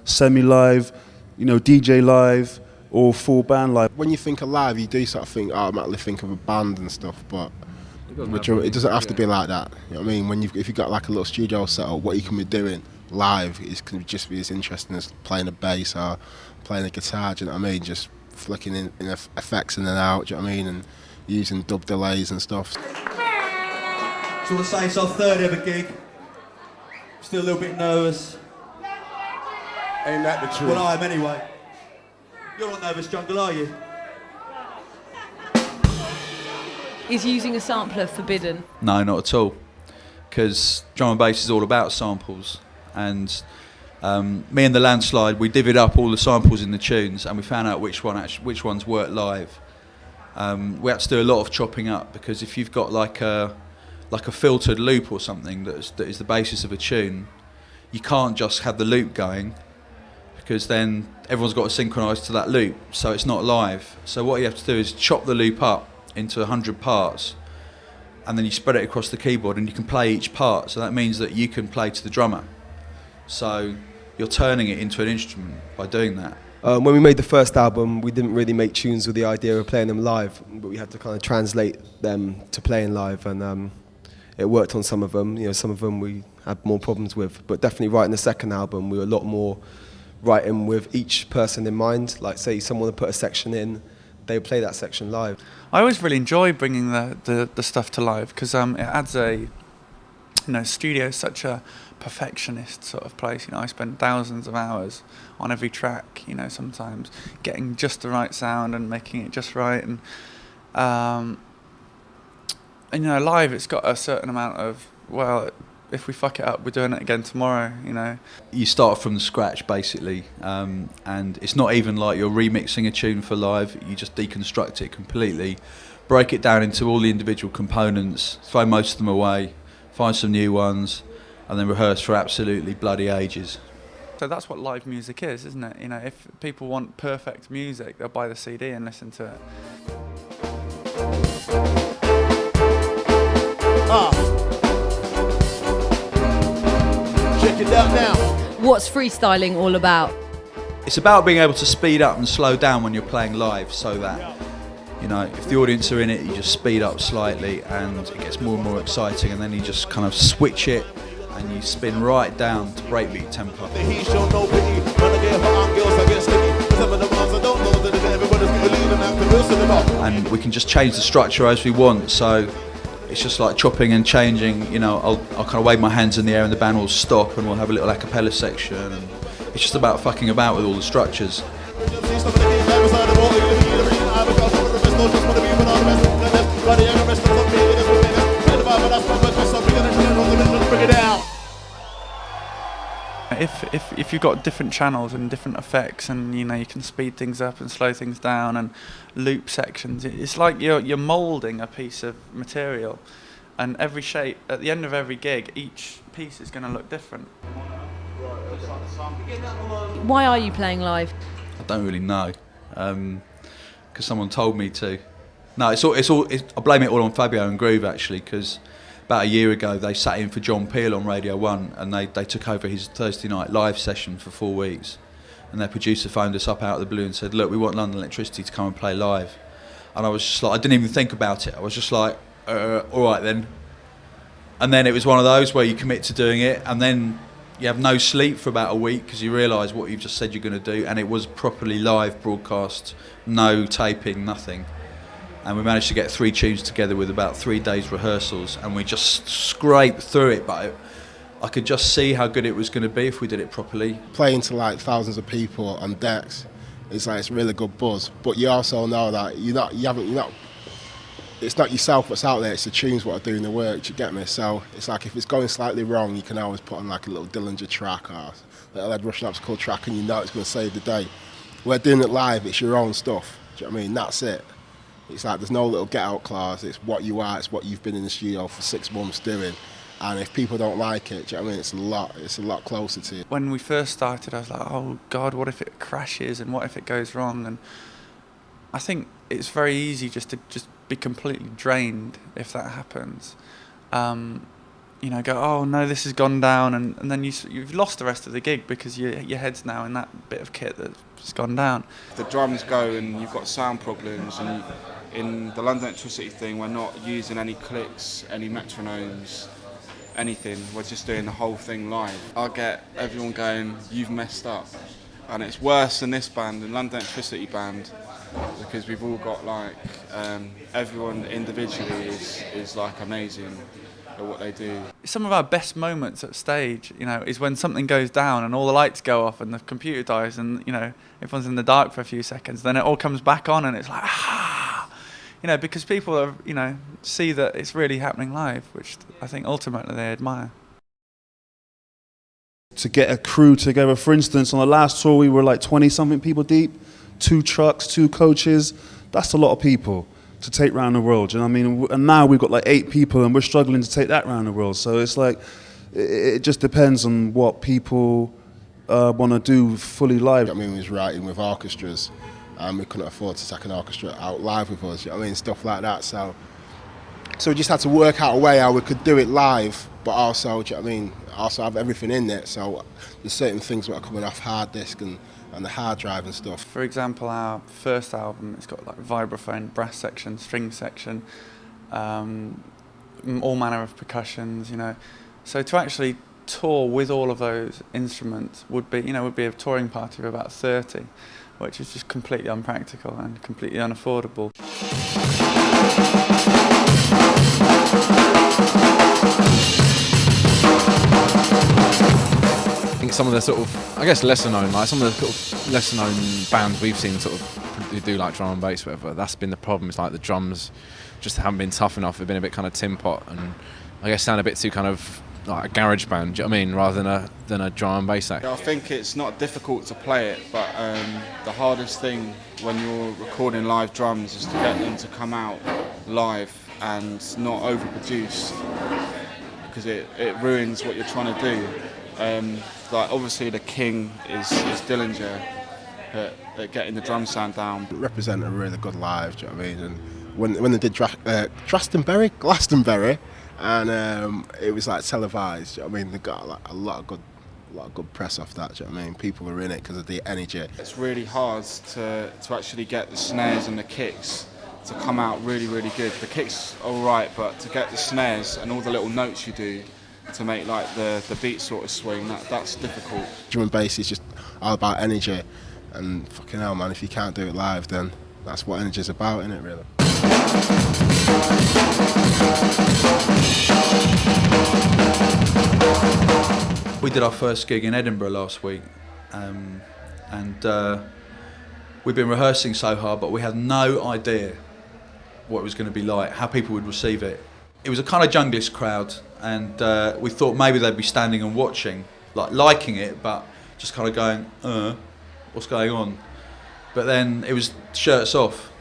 [SPEAKER 5] semi-live, DJ live, or full band live.
[SPEAKER 13] When you think of live, you do sort of think, automatically think of a band and stuff, but it doesn't have to be like that. You know what I mean? If you've got like a little studio set up, what you can be doing live can just be as interesting as playing a bass or playing a guitar. Do you know what I mean? Just flicking in effects in and out. Do you know what I mean? And using dub delays and stuff.
[SPEAKER 25] So I want to say it's our 3rd ever gig. Still a little bit nervous.
[SPEAKER 20] Ain't that the truth?
[SPEAKER 25] Well, I am anyway. You're not nervous, Jungle, are you?
[SPEAKER 26] Is using a sampler forbidden?
[SPEAKER 8] No, not at all, because drum and bass is all about samples, and me and the Landslide, we divvied up all the samples in the tunes, and we found out which ones work live. We had to do a lot of chopping up, because if you've got like a filtered loop or something that is the basis of a tune, you can't just have the loop going, because then everyone's got to synchronise to that loop, so it's not live. So what you have to do is chop the loop up into 100 parts, and then you spread it across the keyboard, and you can play each part. So that means that you can play to the drummer. So you're turning it into an instrument by doing that.
[SPEAKER 22] When we made the first album, we didn't really make tunes with the idea of playing them live, but we had to kind of translate them to playing live, and it worked on some of them. Some of them we had more problems with, but definitely writing the second album, we were a lot more writing with each person in mind. Like say someone would put a section in, they would play that section live.
[SPEAKER 14] I always really enjoy bringing the stuff to live, because it You know, studio is such a perfectionist sort of place. You know, I spend thousands of hours on every track, you know, sometimes getting just the right sound and making it just right. And you know, live it's got a certain amount of, well, if we fuck it up, we're doing it again tomorrow, you know.
[SPEAKER 8] You start from scratch, basically, and it's not even like you're remixing a tune for live. You just deconstruct it completely, break it down into all the individual components, throw most of them away, find some new ones, and then rehearse for absolutely bloody ages.
[SPEAKER 14] So that's what live music is, isn't it? You know, if people want perfect music, they'll buy the CD and listen to it.
[SPEAKER 25] Check it out now.
[SPEAKER 26] What's freestyling all about?
[SPEAKER 8] It's about being able to speed up and slow down when you're playing live, so that, you know, if the audience are in it, you just speed up slightly and it gets more and more exciting, and then you just kind of switch it and you spin right down to breakbeat tempo. And we can just change the structure as we want, so it's just like chopping and changing. You know, I'll kind of wave my hands in the air and the band will stop and we'll have a little a cappella section, and it's just about fucking about with all the structures.
[SPEAKER 14] If you've got different channels and different effects, and you know, you can speed things up and slow things down and loop sections, it's like you're moulding a piece of material, and every shape at the end of every gig, each piece is going to look different.
[SPEAKER 26] Why are you playing live?
[SPEAKER 8] I don't really know, because someone told me to. No, I blame it all on Fabio and Groove, actually, because about a year ago they sat in for John Peel on Radio 1 and they took over his Thursday night live session for 4 weeks, and their producer phoned us up out of the blue and said, look, we want London Electricity to come and play live. And I was just like, I didn't even think about it, I was just like, alright then. And then it was one of those where you commit to doing it and then you have no sleep for about a week because you realise what you've just said you're going to do, and it was properly live broadcast, no taping, nothing. And we managed to get 3 tunes together with about 3 days rehearsals, and we just scraped through it, but I could just see how good it was going to be if we did it properly.
[SPEAKER 13] Playing to like thousands of people on decks, it's like, it's really good buzz, but you also know that it's not yourself what's out there, it's the tunes what are doing the work, do you get me? So it's like if it's going slightly wrong, you can always put on like a little Dillinger track or a little Ed Rush and Obstacle track, and you know it's going to save the day. We're doing it live, it's your own stuff, do you know what I mean? That's it. It's like there's no little get out clause, it's what you are, it's what you've been in the studio for 6 months doing. And if people don't like it, do you know what I mean? It's a lot closer to you.
[SPEAKER 14] When we first started, I was like, oh God, what if it crashes and what if it goes wrong? And I think it's very easy just to be completely drained if that happens. You know, go, oh no, this has gone down, and then you've lost the rest of the gig because your head's now in that bit of kit that's gone down.
[SPEAKER 23] The drums go and you've got sound problems, and in the London Electricity thing, we're not using any clicks, any metronomes, anything. We're just doing the whole thing live. I get everyone going, you've messed up. And it's worse than this band, the London Electricity band, because we've all got like, everyone individually is like amazing at what they do.
[SPEAKER 14] Some of our best moments at stage, you know, is when something goes down and all the lights go off and the computer dies and, you know, everyone's in the dark for a few seconds. Then it all comes back on and it's like, ah! You know, because people are, you know, see that it's really happening live, which I think ultimately they admire.
[SPEAKER 5] To get a crew together, for instance, on the last tour we were like 20-something people deep, 2 trucks, 2 coaches. That's a lot of people to take around the world, you know what I mean? And now we've got like 8 people and we're struggling to take that around the world. So it's like, it just depends on what people want to do fully live.
[SPEAKER 13] I mean, we was writing with orchestras and we couldn't afford to take an orchestra out live with us, you know what I mean? Stuff like that. So we just had to work out a way how we could do it live, but also, do you know what I mean? Also have everything in it. So there's certain things that are coming off hard disk and the hard drive and stuff.
[SPEAKER 14] For example, our first album, it's got like vibraphone, brass section, string section, all manner of percussions, you know. So to actually tour with all of those instruments would be a touring party of about 30, which is just completely unpractical and completely unaffordable.
[SPEAKER 2] think some of the sort of, I guess, lesser known, like some of the sort of lesser known bands we've seen sort of who do like drum and bass, whatever. That's been the problem. It's like the drums just haven't been tough enough. They've been a bit kind of tin pot, and I guess sound a bit too kind of like a garage band. Do you know what I mean? Rather than a drum and bass act.
[SPEAKER 23] I think it's not difficult to play it, but the hardest thing when you're recording live drums is to get them to come out live and not overproduce, because it ruins what you're trying to do. Like obviously the king is Dillinger at getting the drum sound down.
[SPEAKER 13] Represent a really good live, do you know what I mean? And when they did Glastonbury, and it was like televised, do you know what I mean? They got like a lot of good press off that, do you know what I mean? People were in it because of the energy.
[SPEAKER 23] It's really hard to actually get the snares and the kicks to come out really, really good. The kicks are alright, but to get the snares and all the little notes you do to make like the beat sort of swing, that's difficult.
[SPEAKER 13] Drum and bass is just all about energy, and fucking hell, man, if you can't do it live, then that's what energy's about, isn't it, really?
[SPEAKER 8] We did our first gig in Edinburgh last week, and we've been rehearsing so hard, but we had no idea what it was going to be like, how people would receive it. It was a kind of junglist crowd, and we thought maybe they'd be standing and watching, like liking it, but just kind of going, what's going on? But then it was shirts off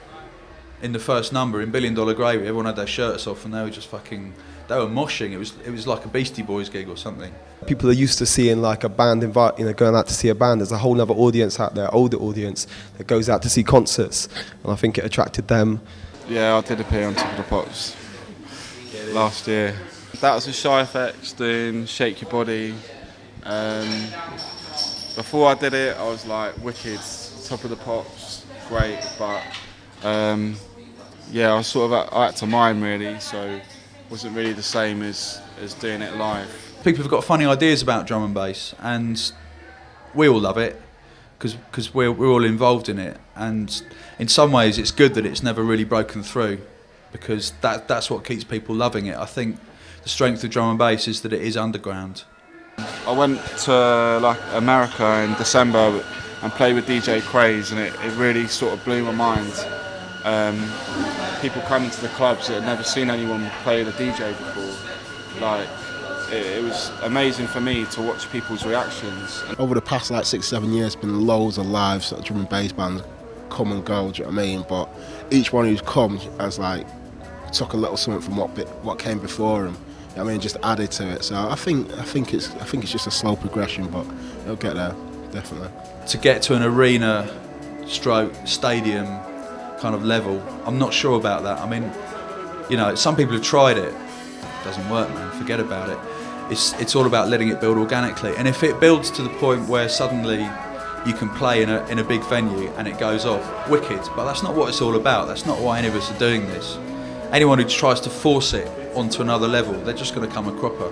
[SPEAKER 8] in the first number in $1 Billion Gravy. Everyone had their shirts off, and they were just fucking, they were moshing. It was like a Beastie Boys gig or something.
[SPEAKER 22] People are used to seeing like a band going out to see a band. There's a whole other audience out there, older audience, that goes out to see concerts, and I think it attracted them.
[SPEAKER 23] Yeah, I did appear on Top of the Pops last year. That was with Shy FX doing Shake Your Body. Before I did it, I was like, wicked, Top of the Pops, great, but yeah, I was sort of I had to mime really, so it wasn't really the same as doing it live.
[SPEAKER 8] People have got funny ideas about drum and bass, and we all love it because we're all involved in it, and in some ways it's good that it's never really broken through, because that's what keeps people loving it. I think the strength of drum and bass is that it is underground.
[SPEAKER 23] I went to like America in December and played with DJ Craze, and it really sort of blew my mind. People coming to the clubs that had never seen anyone play the DJ before. Like, it was amazing for me to watch people's reactions.
[SPEAKER 13] Over the past like 6-7 years, been loads of live sort of drum and bass bands come and go, do you know what I mean? But each one who's come has like took a little something from what came before them. I mean, just added to it. So I think it's just a slow progression, but it'll get there, definitely.
[SPEAKER 8] To get to an arena stroke stadium kind of level, I'm not sure about that. I mean, you know, some people have tried it. It doesn't work, man. Forget about it. It's all about letting it build organically. And if it builds to the point where suddenly you can play in a big venue and it goes off, wicked. But that's not what it's all about. That's not why any of us are doing this. Anyone who tries to force it onto another level, they're just going to come a cropper.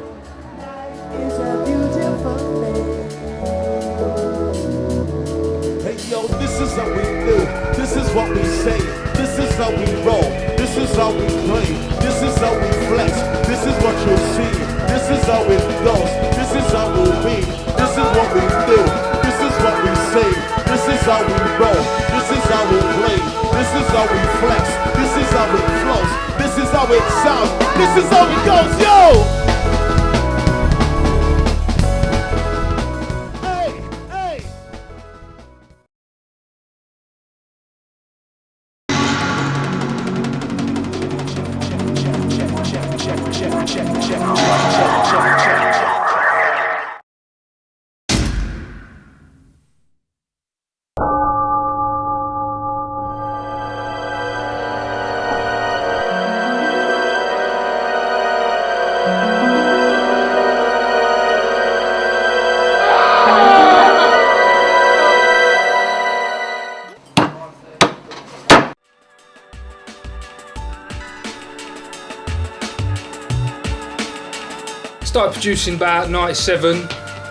[SPEAKER 1] Hey yo, this is how we do. This is what we say. This is how we roll. This is how we play. This is how we flex. This is what you see. This is how it goes. This is how we'll be. This is what we do. This is what we say. This is how we roll. This is how we play. This is how we flex. This is how it flows. This is how it sounds. This is how it goes, yo!
[SPEAKER 4] Started producing about 97.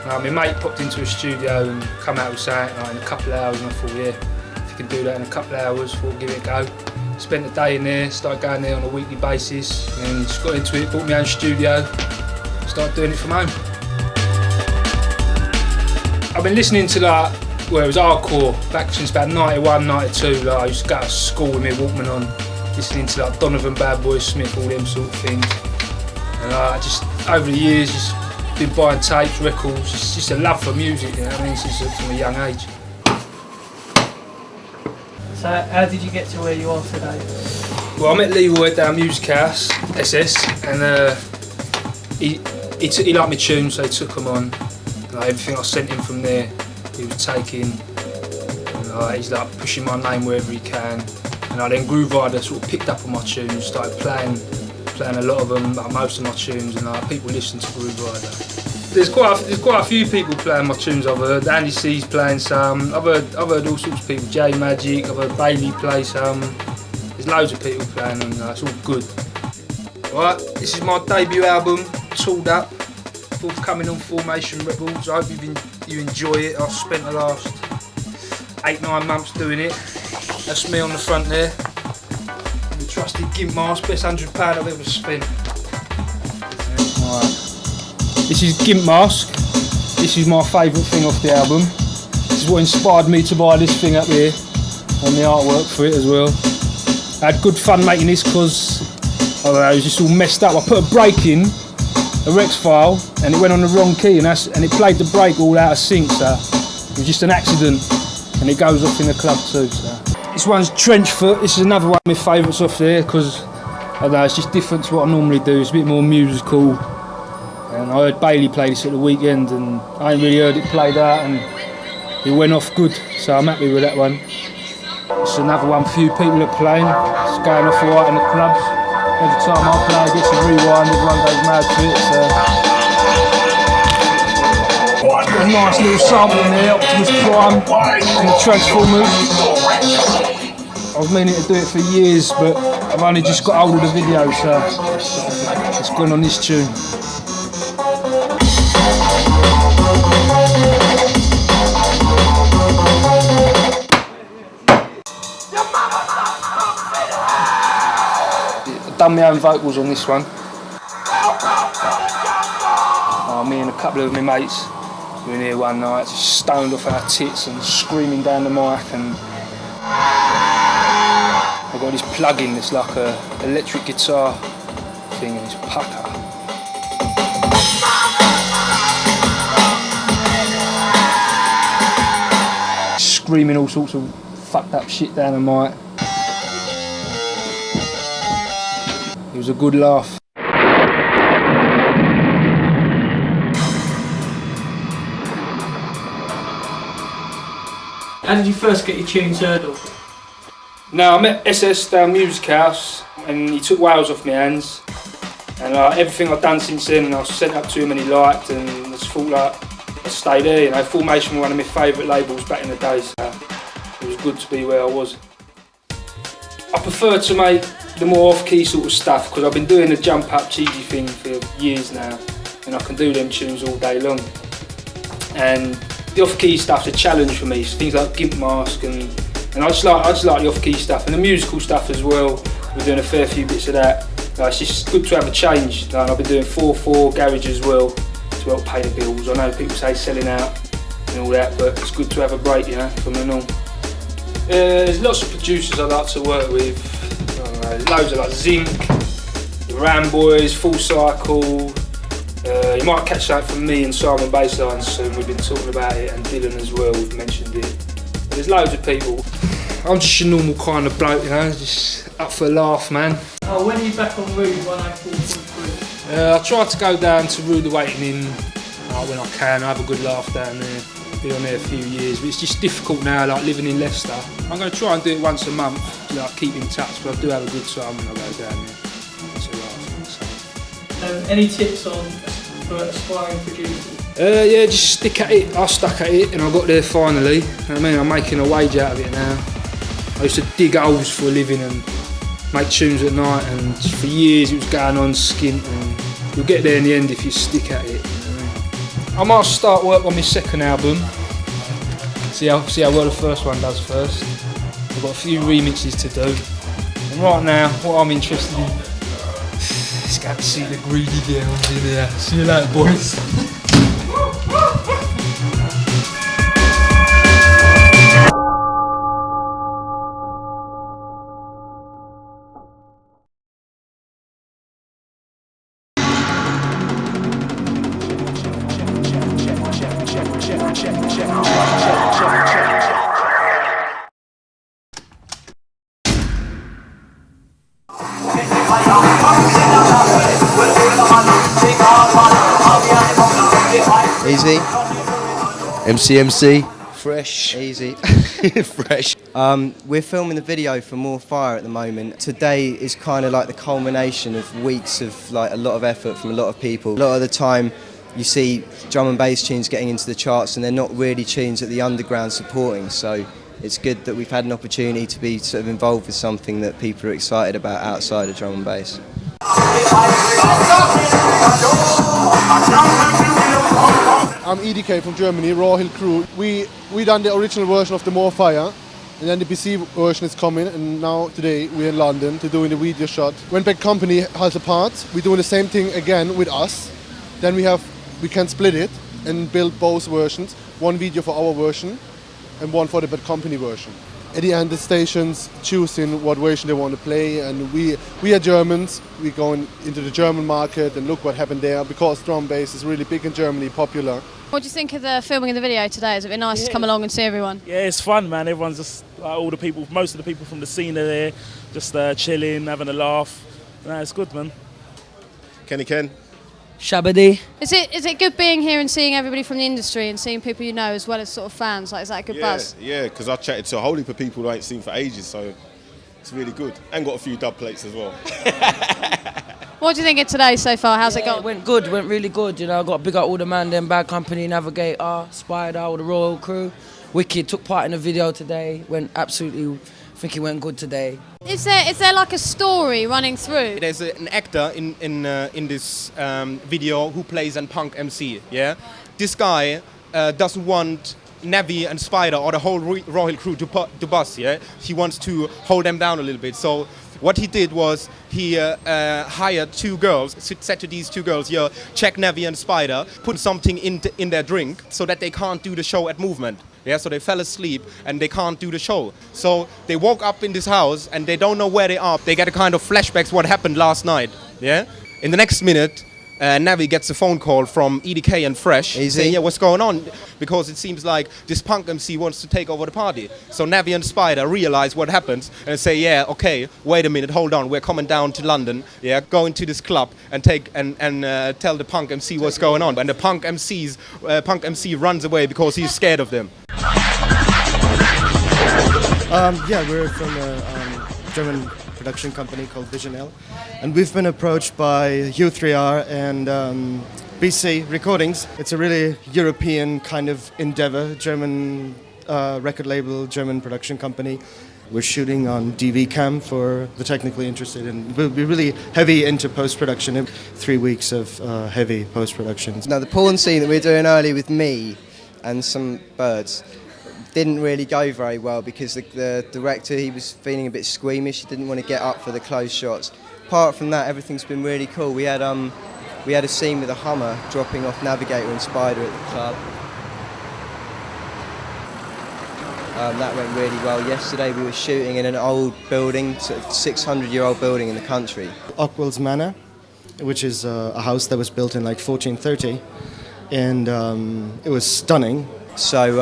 [SPEAKER 4] My mate popped into a studio and come out with something like in a couple of hours, and I thought, yeah, if you can do that in a couple of hours, we'll give it a go. Spent a day in there, started going there on a weekly basis, and just got into it, bought my own studio, started doing it from home. I've been listening to like, well, it was hardcore back since about 91, 92. Like I used to go to school with my Walkman on, listening to like Donovan, Bad Boy Smith, all them sort of things. And just over the years, just been buying tapes, records, just a love for music, you know what I mean, since from a young age.
[SPEAKER 15] So how did you get to where you are today?
[SPEAKER 4] Well, I met Leroy down Music House, SS, and he liked my tunes, so he took them on. Like, everything I sent him from there, he was taking. And, he's like pushing my name wherever he can. And then Groove Rider sort of picked up on my tunes, started playing a lot of them, like most of my tunes, and people listen to Groove Rider. There's quite a few people playing my tunes. I've heard Andy C's playing some. I've heard all sorts of people. J Magic. I've heard Bailey play some. There's loads of people playing them. It's all good. Right, this is my debut album, Tooled Up, forthcoming on Formation Records. I hope you enjoy it. I've spent the last 8-9 months doing it. That's me on the front there. The trusted Gimp Mask, best £100 I've ever spent. Right. This is Gimp Mask. This is my favourite thing off the album. This is what inspired me to buy this thing up here, and the artwork for it as well. I had good fun making this because it was just all messed up. I put a break in, a Rex file, and it went on the wrong key, and it played the break all out of sync, so it was just an accident, and it goes off in the club too. So. This one's Trenchfoot. This is another one of my favourites off there because it's just different to what I normally do. It's a bit more musical, and I heard Bailey play this at the weekend, and I ain't really heard it played out, and it went off good, so I'm happy with that one. It's another one, few people are playing. It's going off alright in the clubs. Every time I play, it gets a rewind, everyone goes mad to it. So. Got a nice little sample in there, Optimus Prime and the Transformers. I was meaning to do it for years, but I've only just got hold of the video, so it's gone on this tune. I've done my own vocals on this one. Me and a couple of my mates were in here one night, just stoned off our tits and screaming down the mic, and I've got this plug-in that's like a electric guitar thing, and it's pucker. Screaming all sorts of fucked up shit down the mic. It was a good laugh.
[SPEAKER 15] How did you first get your tunes heard of?
[SPEAKER 4] No, I met SS down Music House, and he took Wales off my hands, and everything I've done since then I sent up to him and he liked, and I just thought like I'd stay there. You know, Formation were one of my favourite labels back in the day, so it was good to be where I was. I prefer to make the more off-key sort of stuff because I've been doing the jump-up cheesy thing for years now, and I can do them tunes all day long. And the off-key stuff's a challenge for me, so things like Gimp Mask, and I just like the off-key stuff and the musical stuff as well. We're doing a fair few bits of that. It's just good to have a change. I've been doing 4/4 garage as well to help pay the bills. I know people say selling out and all that, but it's good to have a break, you know, from the norm. There's lots of producers I like to work with. Loads of like Zinc, the Ram Boys, Full Cycle. You might catch that from me and Simon Baseline soon. We've been talking about it, and Dylan as well. We've mentioned it. But there's loads of people. I'm just a normal kind of bloke, you know, just up for a laugh, man.
[SPEAKER 15] Oh, when are you back on Rude 104.3?
[SPEAKER 4] I try to go down to Rude Awakening when I can. I have a good laugh down there. Been on there a few years, but it's just difficult now, like living in Leicester. I'm going to try and do it once a month, like keep in touch, but I do have a good time when I go down there. It's a laugh. So.
[SPEAKER 15] Any tips for aspiring producers?
[SPEAKER 4] Yeah, just stick at it. I stuck at it and I got there finally. You know what I mean, I'm making a wage out of it now. I used to dig holes for a living and make tunes at night, and for years it was going on skint, and you'll get there in the end if you stick at it. You know what I mean? I might start work on my second album. See how well the first one does first. I've got a few remixes to do. And right now, what I'm interested in is going to see the greedy girls in there. See you later, boys.
[SPEAKER 22] Easy.
[SPEAKER 6] MC.
[SPEAKER 22] Fresh. Easy.
[SPEAKER 6] Fresh.
[SPEAKER 22] We're filming the video for More Fire at the moment. Today is kind of like the culmination of weeks of like a lot of effort from a lot of people. A lot of the time you see drum and bass tunes getting into the charts and they're not really tunes that the underground supporting. So it's good that we've had an opportunity to be sort of involved with something that people are excited about outside of drum and bass.
[SPEAKER 16] I'm EDK from Germany, Raw Hill Crew. We done the original version of the More Fire, and then the PC version is coming, and now today we're in London to doing the video shot. When Bad Company has a part, we're doing the same thing again with us. Then we can split it and build both versions. One video for our version and one for the Bad Company version. At the end, the stations choosing what version they want to play, and we are Germans. We're going into the German market and look what happened there, because drum bass is really big in Germany, popular.
[SPEAKER 17] What do you think of the filming of the video today? Has it been nice to come along and see everyone?
[SPEAKER 18] Yeah, it's fun, man. Everyone's just like all the people, most of the people from the scene are there, just chilling, having a laugh. No, it's good, man.
[SPEAKER 19] Kenny Ken.
[SPEAKER 17] Shabadi. Is it good being here and seeing everybody from the industry and seeing people you know as well as sort of fans? Like, is that a good buzz?
[SPEAKER 19] Yeah, because I chatted to a whole heap of people I ain't seen for ages, so it's really good. And got a few dub plates as well.
[SPEAKER 17] What do you think of today so far? How's it gone?
[SPEAKER 10] It went good, went really good. You know, I got to big up all the man, them Bad Company, Navigator, Spider, all the Royal Crew. Wicked took part in the video today. Went absolutely, I think it went good today.
[SPEAKER 17] Is there like a story running through?
[SPEAKER 21] There's an actor in this video who plays a punk MC. Yeah, this guy doesn't want Navi and Spider or the whole Royal Crew to bust. Yeah, he wants to hold them down a little bit. So what he did was he hired two girls, said to these two girls, "Yeah, check Navi and Spider, put something in their drink so that they can't do the show at Movement." Yeah, so they fell asleep and they can't do the show. So they woke up in this house and they don't know where they are. They get a kind of flashbacks what happened last night. Yeah. In the next minute, Navi gets a phone call from EDK and Fresh saying, "Yeah, what's going on?" Because it seems like this punk MC wants to take over the party. So Navi and Spider realize what happens and say, "Yeah, okay, wait a minute, hold on, we're coming down to London. Yeah, going to this club and tell the punk MC what's going on." And the punk MC runs away because he's scared of them.
[SPEAKER 27] Yeah, we're from a German production company called Vision L, and we've been approached by U3R and BC Recordings. It's a really European kind of endeavor, German record label, German production company. We're shooting on DV cam for the technically interested, and we'll be really heavy into post-production. 3 weeks of heavy post-production.
[SPEAKER 22] Now the porn scene that we're doing early with me and some birds didn't really go very well because the director, he was feeling a bit squeamish. He didn't want to get up for the close shots. Apart from that, everything's been really cool. We had a scene with a Hummer dropping off Navigator and Spider at the club. That went really well. Yesterday we were shooting in an old building, sort of 600-year-old building in the country.
[SPEAKER 27] Ockwell's Manor, which is a house that was built in like 1430, and it was stunning.
[SPEAKER 22] So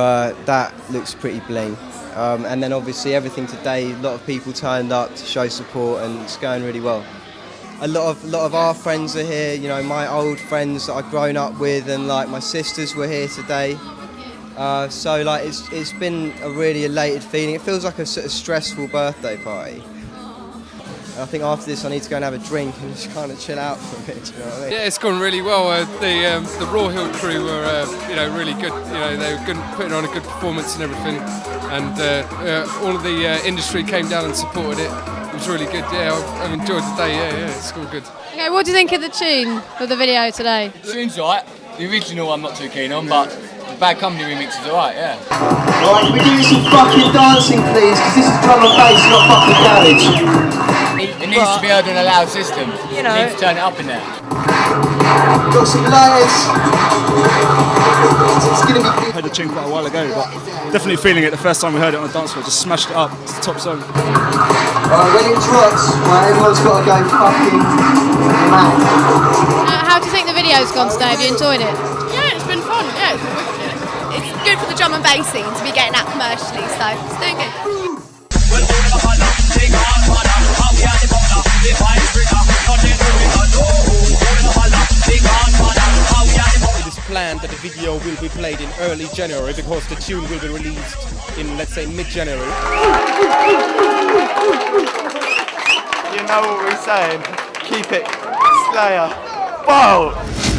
[SPEAKER 22] that looks pretty bling. And then obviously everything today, a lot of people turned up to show support and it's going really well. A lot of our friends are here, you know, my old friends that I've grown up with, and like my sisters were here today. So like it's been a really elated feeling. It feels like a sort of stressful birthday party. I think after this I need to go and have a drink and just kind of chill out for a bit. Do you know what I mean?
[SPEAKER 28] Yeah, it's gone really well. The Raw Hill crew were, really good. They were good, putting on a good performance and everything. And all of the industry came down and supported it. It was really good. Yeah, I've enjoyed the day. Yeah, it's all good.
[SPEAKER 17] Okay, what do you think of the tune of the video today?
[SPEAKER 29] The tune's alright. The original I'm not too keen on, but the Bad Company remix is alright. Yeah.
[SPEAKER 22] Alright, can we do some fucking dancing, please? Because this is drum and bass, not fucking garage.
[SPEAKER 29] It needs to be heard on a loud system. You know. You need to turn it up in there.
[SPEAKER 22] Got some layers. It's gonna be.
[SPEAKER 30] I heard the tune quite a while ago, but definitely feeling it the first time we heard it on the dance floor. Just smashed it up. It's the top song.
[SPEAKER 22] Alright, when it drops, everyone's got to go fucking mad.
[SPEAKER 17] How do you think the video's gone today? Have you enjoyed it?
[SPEAKER 31] Yeah, it's been fun. Yeah, it's
[SPEAKER 3] drum and bass scene to be getting out commercially, so it's doing good.
[SPEAKER 21] It is planned that the video will be played in early January because the tune will be released in, let's say, mid-January.
[SPEAKER 6] You know what we're saying? Keep it Slayer. Whoa!